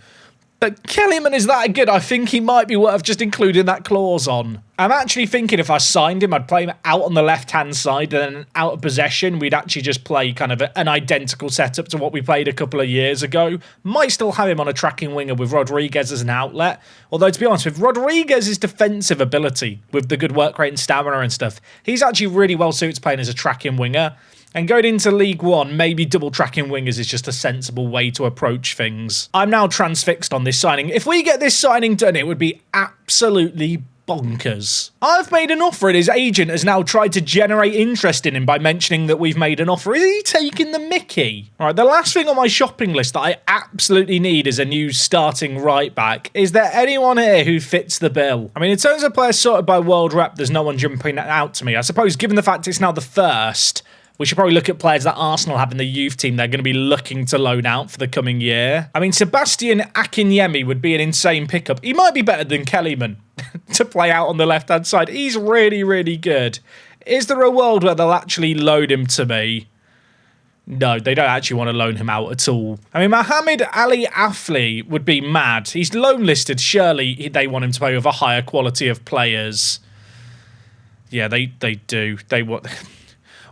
But Kellyman is that good, I think he might be worth just including that clause on. I'm actually thinking if I signed him, I'd play him out on the left-hand side and then out of possession, we'd actually just play kind of an identical setup to what we played a couple of years ago. Might still have him on a tracking winger with Rodriguez as an outlet. Although, to be honest, with Rodriguez's defensive ability, with the good work rate and stamina and stuff, he's actually really well suited to playing as a tracking winger. And going into League One, maybe double tracking wingers is just a sensible way to approach things. I'm now transfixed on this signing. If we get this signing done, it would be absolutely bonkers. I've made an offer and his agent has now tried to generate interest in him by mentioning that we've made an offer. Is he taking the mickey? All right, the last thing on my shopping list that I absolutely need is a new starting right back. Is there anyone here who fits the bill? I mean, in terms of players sorted by world rep, there's no one jumping out to me. I suppose given the fact it's now the first, we should probably look at players that Arsenal have in the youth team they're going to be looking to loan out for the coming year. I mean, Sebastian Akinyemi would be an insane pickup. He might be better than Kellyman to play out on the left-hand side. He's really, really good. Is there a world where they'll actually loan him to me? No, they don't actually want to loan him out at all. I mean, Mohamed Ali Afli would be mad. He's loan listed. Surely they want him to play with a higher quality of players. Yeah, they do. They want...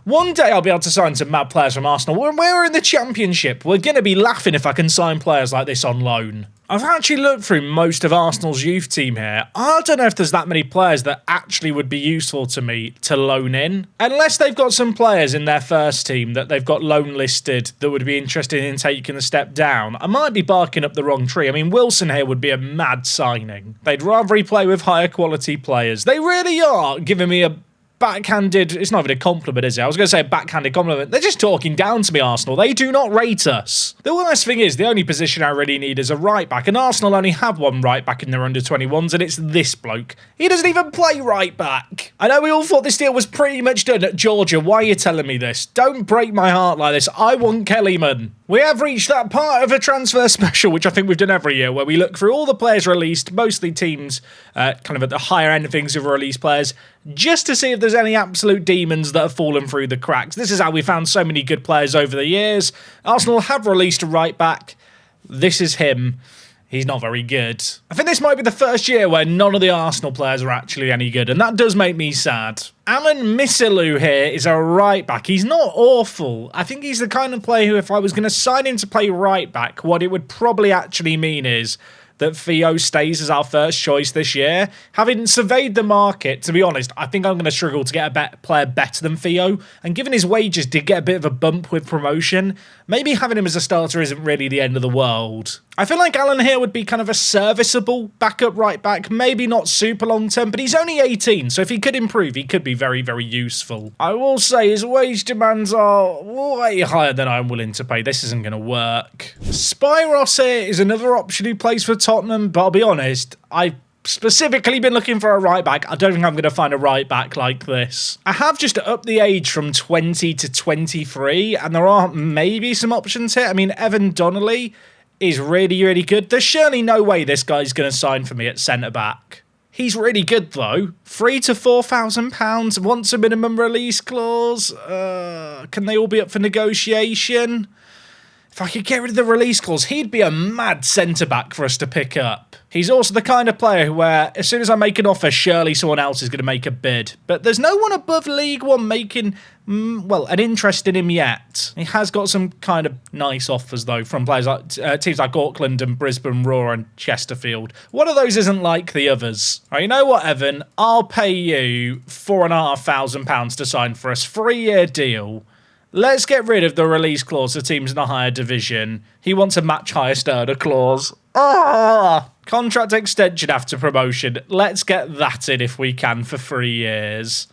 One day I'll be able to sign some mad players from Arsenal. When we're in the Championship, we're going to be laughing if I can sign players like this on loan. I've actually looked through most of Arsenal's youth team here. I don't know if there's that many players that actually would be useful to me to loan in. Unless they've got some players in their first team that they've got loan listed that would be interested in taking a step down. I might be barking up the wrong tree. I mean, Wilson here would be a mad signing. They'd rather he play with higher quality players. They really are giving me a backhanded, it's not even a compliment, is it? I was going to say a backhanded compliment. They're just talking down to me, Arsenal. They do not rate us. The worst thing is, the only position I really need is a right back, and Arsenal only have one right back in their under-21s, and it's this bloke. He doesn't even play right back. I know we all thought this deal was pretty much done at Georgia. Why are you telling me this? Don't break my heart like this. I want Kellyman. We have reached that part of a transfer special, which I think we've done every year, where we look through all the players released, mostly teams kind of at the higher end of things who've released players, just to see if there's any absolute demons that have fallen through the cracks. This is how we found so many good players over the years. Arsenal have released a right back. This is him. He's not very good. I think this might be the first year where none of the Arsenal players are actually any good, and that does make me sad. Alan Misilou here is a right back. He's not awful. I think he's the kind of player who, if I was going to sign him to play right back, what it would probably actually mean is that Theo stays as our first choice this year. Having surveyed the market, to be honest, I think I'm going to struggle to get a player better than Theo. And given his wages did get a bit of a bump with promotion, maybe having him as a starter isn't really the end of the world. I feel like Alan here would be kind of a serviceable backup right back, maybe not super long term, but he's only 18, so if he could improve, he could be very, very useful. I will say his wage demands are way higher than I'm willing to pay. This isn't going to work. Spyros here is another option who plays for Tottenham, but I'll be honest, I've specifically been looking for a right back. I don't think I'm going to find a right back like this. I have just upped the age from 20 to 23, and there are maybe some options here. I mean, Evan Donnelly is really, really good. There's surely no way this guy's going to sign for me at centre-back. He's really good, though. £3,000 to £4,000, wants a minimum release clause. Can they all be up for negotiation? If I could get rid of the release clause, he'd be a mad centre-back for us to pick up. He's also the kind of player where, as soon as I make an offer, surely someone else is going to make a bid. But there's no one above League One making, well, an interest in him yet. He has got some kind of nice offers, though, from players like teams like Auckland and Brisbane Roar and Chesterfield. One of those isn't like the others. Right, you know what, Evan? I'll pay you £4,500 to sign for us. 3-year deal. Let's get rid of the release clause for teams in the higher division. He wants a match highest earner clause. Contract extension after promotion. Let's get that in if we can for 3 years.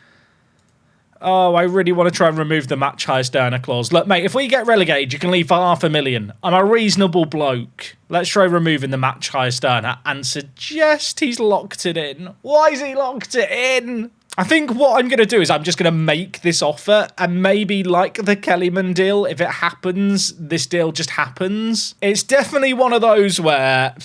Oh, I really want to try and remove the match highest earner clause. Look, mate, if we get relegated, you can leave for $500,000. I'm a reasonable bloke. Let's try removing the match highest earner and suggest he's locked it in. Why is he locked it in? I think what I'm going to do is I'm just going to make this offer, and maybe like the Kellyman deal, if it happens, this deal just happens. It's definitely one of those where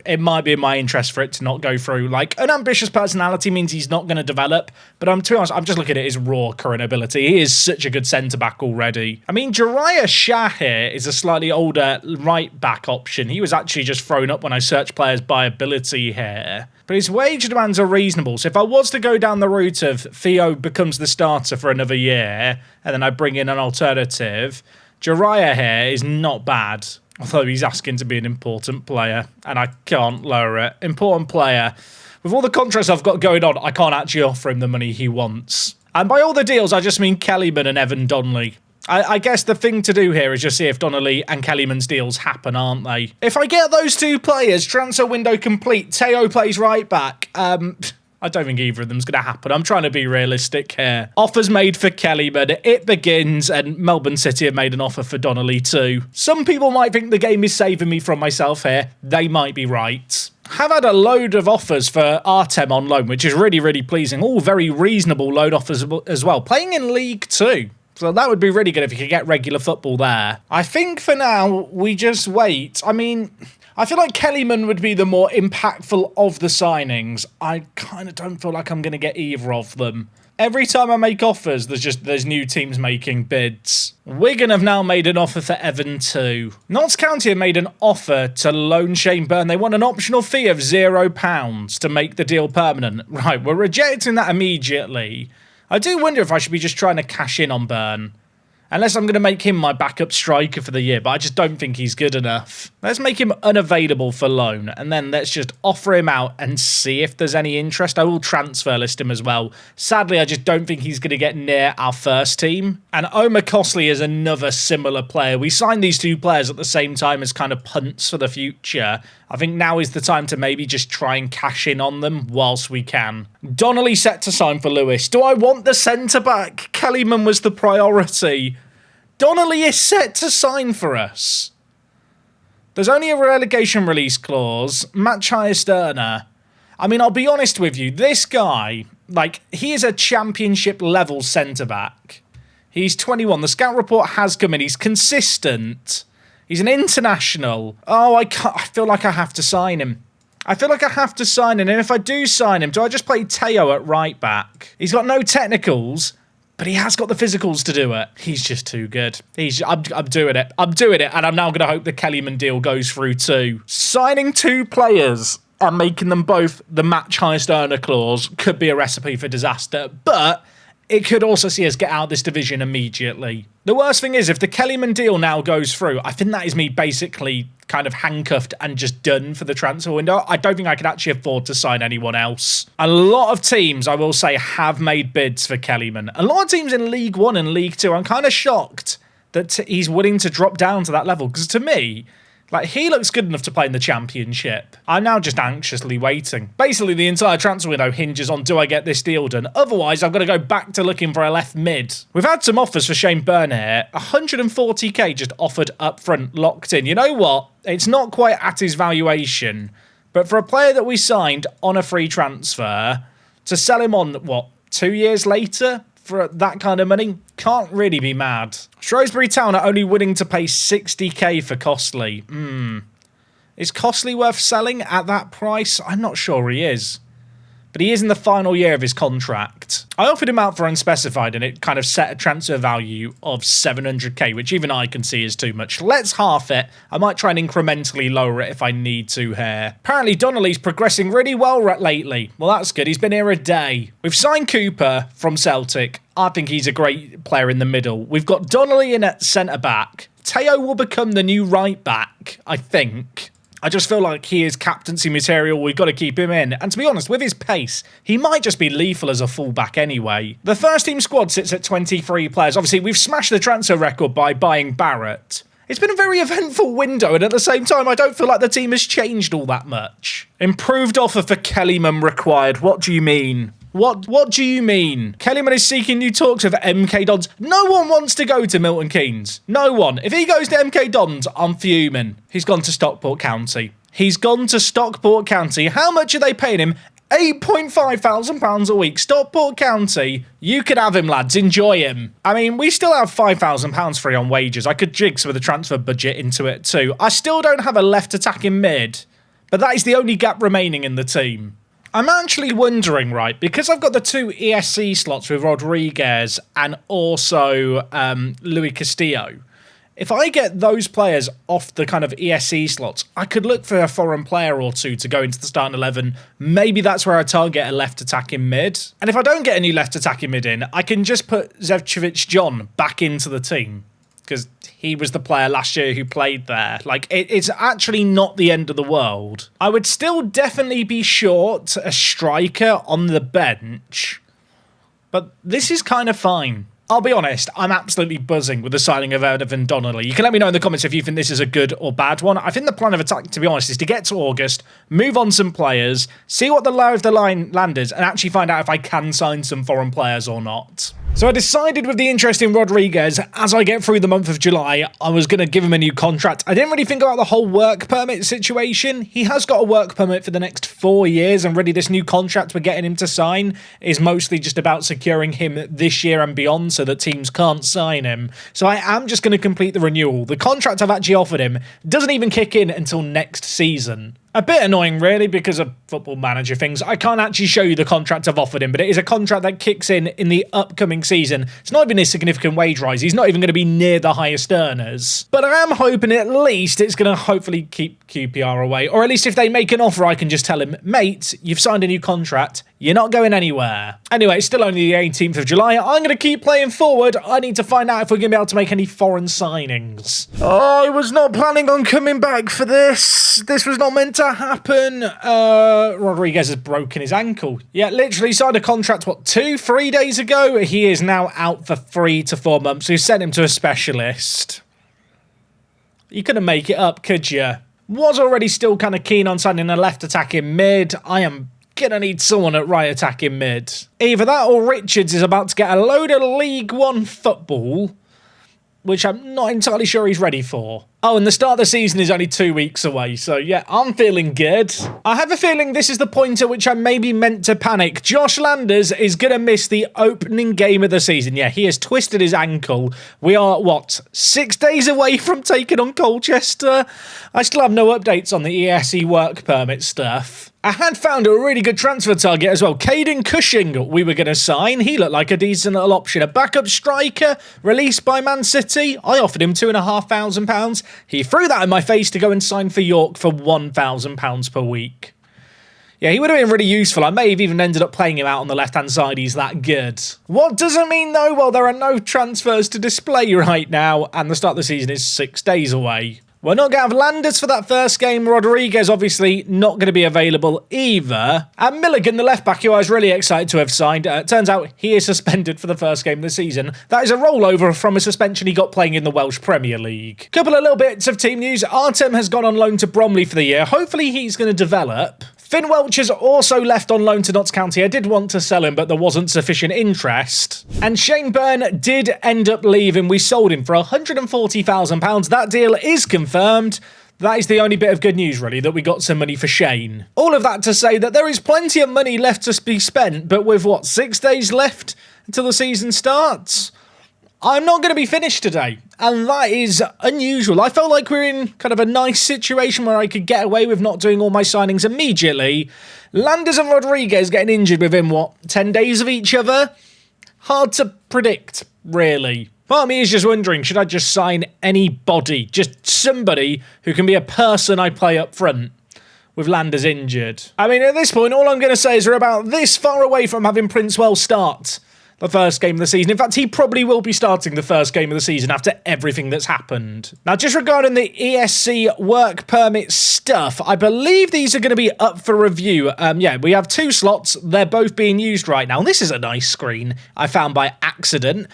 it might be in my interest for it to not go through. Like, an ambitious personality means he's not going to develop, but to be honest, I'm just looking at his raw current ability. He is such a good centre-back already. I mean, Jariah Shah here is a slightly older right-back option. He was actually just thrown up when I searched players by ability here. But his wage demands are reasonable, so if I was to go down the route of Theo becomes the starter for another year, and then I bring in an alternative, Jariah here is not bad, although he's asking to be an important player, and I can't lower it. Important player. With all the contracts I've got going on, I can't actually offer him the money he wants. And by all the deals, I just mean Kellyman and Evan Donnelly. I guess the thing to do here is just see if Donnelly and Kellyman's deals happen, aren't they? If I get those two players, transfer window complete, Teo plays right back, I don't think either of them's going to happen. I'm trying to be realistic here. Offers made for Kellyman, it begins, and Melbourne City have made an offer for Donnelly too. Some people might think the game is saving me from myself here. They might be right. Have had a load of offers for Artem on loan, which is really, really pleasing. All very reasonable loan offers as well. Playing in League 2. So that would be really good if you could get regular football there. I think for now, we just wait. I mean, I feel like Kellyman would be the more impactful of the signings. I kind of don't feel like I'm going to get either of them. Every time I make offers, there's new teams making bids. Wigan have now made an offer for Evan too. Notts County have made an offer to loan Shane Byrne. They want an optional fee of £0 to make the deal permanent. Right, we're rejecting that immediately. I do wonder if I should be just trying to cash in on Byrne. Unless I'm going to make him my backup striker for the year, but I just don't think he's good enough. Let's make him unavailable for loan, and then let's just offer him out and see if there's any interest. I will transfer list him as well. Sadly, I just don't think he's going to get near our first team. And Omar Costley is another similar player. We signed these two players at the same time as kind of punts for the future. I think now is the time to maybe just try and cash in on them whilst we can. Donnelly set to sign for Lewis. Do I want the centre-back? Kellyman was the priority. Donnelly is set to sign for us. There's only a relegation release clause. Match highest earner. I mean, I'll be honest with you. This guy, like, he is a championship level centre-back. He's 21. The scout report has come in. He's consistent. He's an international. Oh, I feel like I have to sign him. I feel like I have to sign him. And if I do sign him, do I just play Teo at right back? He's got no technicals, but he has got the physicals to do it. He's just too good. I'm doing it. I'm doing it. And I'm now going to hope the Kellyman deal goes through too. Signing two players and making them both the match highest earner clause could be a recipe for disaster. But it could also see us get out of this division immediately. The worst thing is, if the Kellyman deal now goes through, I think that is me basically kind of handcuffed and just done for the transfer window. I don't think I could actually afford to sign anyone else. A lot of teams, I will say, have made bids for Kellyman. A lot of teams in League 1 and League 2, I'm kind of shocked that he's willing to drop down to that level. Because to me, like, he looks good enough to play in the Championship. I'm now just anxiously waiting. Basically, the entire transfer window hinges on, do I get this deal done? Otherwise, I've got to go back to looking for a left mid. We've had some offers for Shane Byrne here. 140k just offered up front, locked in. You know what? It's not quite at his valuation. But for a player that we signed on a free transfer, to sell him on, what, 2 years later? For that kind of money, can't really be mad. Shrewsbury Town are only willing to pay 60k for Costley. Is Costley worth selling at that price? I'm not sure he is. But he is in the final year of his contract. I offered him out for unspecified and it kind of set a transfer value of 700k, which even I can see is too much. Let's half it. I might try and incrementally lower it if I need to here. Apparently Donnelly's progressing really well lately. Well, that's good. He's been here a day. We've signed Cooper from Celtic. I think he's a great player in the middle. We've got Donnelly in at centre-back. Teo will become the new right-back, I think. I just feel like he is captaincy material. We've got to keep him in. And to be honest, with his pace, he might just be lethal as a fullback anyway. The first team squad sits at 23 players. Obviously, we've smashed the transfer record by buying Barrett. It's been a very eventful window, and at the same time, I don't feel like the team has changed all that much. Improved offer for Kellyman required. What do you mean? What do you mean? Kellyman is seeking new talks with MK Dons. No one wants to go to Milton Keynes. No one. If he goes to MK Dons, I'm fuming. He's gone to Stockport County. He's gone to Stockport County. How much are they paying him? £8,500 a week. Stockport County. You could have him, lads. Enjoy him. I mean, we still have £5,000 free on wages. I could jig some of the transfer budget into it too. I still don't have a left attacking mid, but that is the only gap remaining in the team. I'm actually wondering, right, because I've got the two ESC slots with Rodriguez and also Louis Castillo, if I get those players off the kind of ESC slots, I could look for a foreign player or two to go into the starting 11. Maybe that's where I target a left attacking mid. And if I don't get any left attacking mid in, I can just put Zevchevich John back into the team, because he was the player last year who played there. Like, it's actually not the end of the world. I would still definitely be short a striker on the bench, but this is kind of fine. I'll be honest, I'm absolutely buzzing with the signing of Evan Donnelly. You can let me know in the comments if you think this is a good or bad one. I think the plan of attack, to be honest, is to get to August, move on some players, see what the lie of the land is, and actually find out if I can sign some foreign players or not. So I decided with the interest in Rodriguez, as I get through the month of July, I was going to give him a new contract. I didn't really think about the whole work permit situation. He has got a work permit for the next 4 years, and really this new contract we're getting him to sign is mostly just about securing him this year and beyond so that teams can't sign him. So I am just going to complete the renewal. The contract I've actually offered him doesn't even kick in until next season. A bit annoying, really, because of Football Manager things. I can't actually show you the contract I've offered him, but it is a contract that kicks in the upcoming season. It's not even a significant wage rise. He's not even going to be near the highest earners. But I am hoping at least it's going to hopefully keep QPR away. Or at least if they make an offer, I can just tell him, mate, you've signed a new contract. You're not going anywhere. Anyway, it's still only the 18th of July. I'm going to keep playing forward. I need to find out if we're going to be able to make any foreign signings. Oh, I was not planning on coming back for this. This was not meant to happen. Rodriguez has broken his ankle. Yeah, literally signed a contract, 2-3 days ago? He is now out for 3 to 4 months. We sent him to a specialist. You couldn't make it up, could you? Was already still kind of keen on signing a left attacking mid. I am gonna need someone at right attacking mid. Either that or Richards is about to get a load of League One football, which I'm not entirely sure he's ready for. Oh, and the start of the season is only 2 weeks away, so yeah, I'm feeling good. I have a feeling this is the point at which I may be meant to panic. Josh Landers is going to miss the opening game of the season. Yeah, he has twisted his ankle. We are, 6 days away from taking on Colchester? I still have no updates on the ESE work permit stuff. I had found a really good transfer target as well. Caden Cushing we were going to sign. He looked like a decent little option. A backup striker released by Man City. I offered him £2,500. He threw that in my face to go and sign for York for £1,000 per week. Yeah, he would have been really useful. I may have even ended up playing him out on the left-hand side. He's that good. What does it mean, though? Well, there are no transfers to display right now, and the start of the season is 6 days away. We're not going to have Landers for that first game. Rodriguez, obviously, not going to be available either. And Milligan, the left-back, who I was really excited to have signed, turns out he is suspended for the first game of the season. That is a rollover from a suspension he got playing in the Welsh Premier League. Couple of little bits of team news. Artem has gone on loan to Bromley for the year. Hopefully he's going to develop. Finn Welch has also left on loan to Notts County. I did want to sell him, but there wasn't sufficient interest. And Shane Byrne did end up leaving. We sold him for £140,000. That deal is confirmed. That is the only bit of good news, really, that we got some money for Shane. All of that to say that there is plenty of money left to be spent, but with, 6 days left until the season starts? I'm not going to be finished today, and that is unusual. I felt like we're in kind of a nice situation where I could get away with not doing all my signings immediately. Landers and Rodriguez getting injured within, 10 days of each other? Hard to predict, really. Part of me is just wondering, should I just sign anybody? Just somebody who can be a person I play up front with Landers injured. I mean, at this point, all I'm going to say is we're about this far away from having Princewell start the first game of the season. In fact, he probably will be starting the first game of the season after everything that's happened. Now, just regarding the ESC work permit stuff, I believe these are going to be up for review. Yeah, we have 2 slots. They're both being used right now. This is a nice screen I found by accident.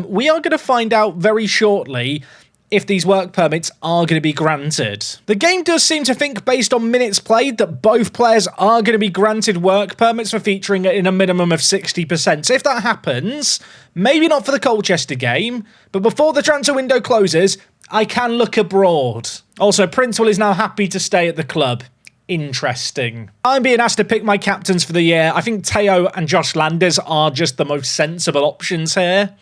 We are going to find out very shortly if these work permits are going to be granted. The game does seem to think, based on minutes played, that both players are going to be granted work permits for featuring in a minimum of 60%. So if that happens, maybe not for the Colchester game, but before the transfer window closes, I can look abroad. Also, Princewell is now happy to stay at the club. Interesting. I'm being asked to pick my captains for the year. I think Teo and Josh Landers are just the most sensible options here.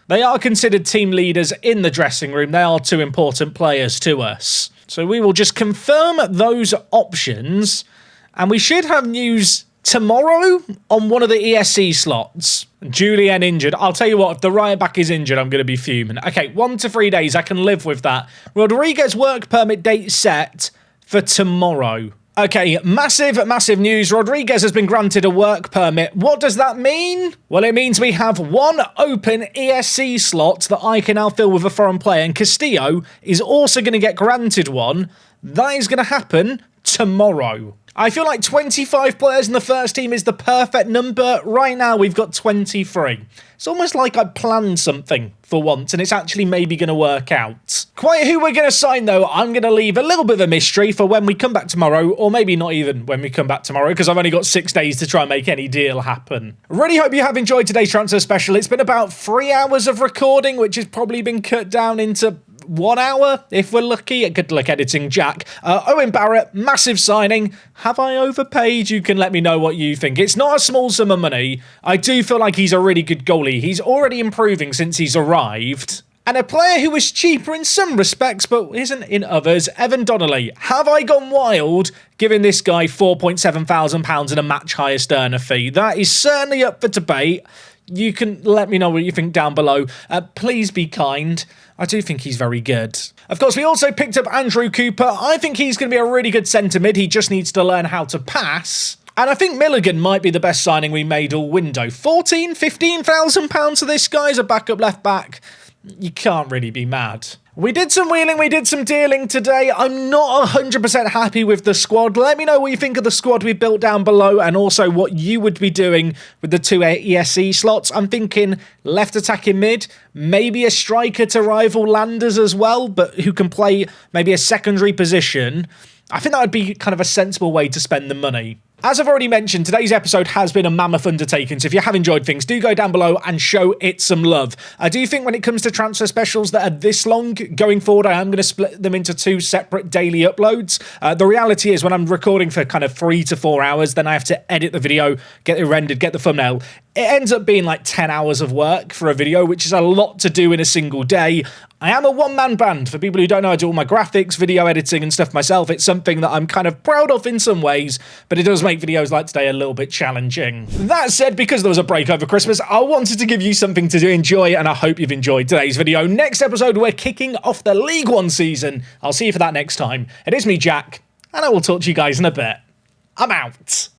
They are considered team leaders in the dressing room. They are 2 important players to us. So we will just confirm those options, and we should have news tomorrow on one of the ESC slots. Julien injured. I'll tell you what, if the right back is injured, I'm going to be fuming. Okay, 1 to 3 days. I can live with that. Rodriguez work permit date set for tomorrow. Okay, massive news. Rodriguez has been granted a work permit. What does that mean? Well, it means we have 1 open ESC slot that I can now fill with a foreign player, and Castillo is also going to get granted one. That is going to happen tomorrow. I feel like 25 players in the first team is the perfect number. Right now, we've got 23. It's almost like I planned something for once, and it's actually maybe going to work out. Quite who we're going to sign, though, I'm going to leave a little bit of a mystery for when we come back tomorrow, or maybe not even when we come back tomorrow, because I've only got 6 days to try and make any deal happen. Really hope you have enjoyed today's transfer special. It's been about 3 hours of recording, which has probably been cut down into 1 hour, if we're lucky. Good luck editing, Jack. Owen Barrett, massive signing. Have I overpaid? You can let me know what you think. It's not a small sum of money. I do feel like he's a really good goalie. He's already improving since he's arrived. And a player who was cheaper in some respects, but isn't in others, Evan Donnelly. Have I gone wild giving this guy £4,700 in a match highest earner fee? That is certainly up for debate. You can let me know what you think down below. Please be kind. I do think he's very good. Of course, we also picked up Andrew Cooper. I think he's going to be a really good centre mid. He just needs to learn how to pass. And I think Milligan might be the best signing we made all window. £15,000 for this guy as a backup left back. You can't really be mad. We did some wheeling, we did some dealing today. I'm not 100% happy with the squad. Let me know what you think of the squad we built down below and also what you would be doing with the 2 ESC slots. I'm thinking left attacking mid, maybe a striker to rival Landers as well, but who can play maybe a secondary position. I think that would be kind of a sensible way to spend the money. As I've already mentioned, today's episode has been a mammoth undertaking, so if you have enjoyed things, do go down below and show it some love. I do think when it comes to transfer specials that are this long, going forward, I am going to split them into 2 separate daily uploads. The reality is when I'm recording for kind of 3 to 4 hours, then I have to edit the video, get it rendered, get the thumbnail. It ends up being like 10 hours of work for a video, which is a lot to do in a single day. I am a one-man band. For people who don't know, I do all my graphics, video editing and stuff myself. It's something that I'm kind of proud of in some ways, but it does make videos like today a little bit challenging. That said, because there was a break over Christmas, I wanted to give you something to enjoy, and I hope you've enjoyed today's video. Next episode, we're kicking off the League One season. I'll see you for that next time. It is me, Jack, and I will talk to you guys in a bit. I'm out.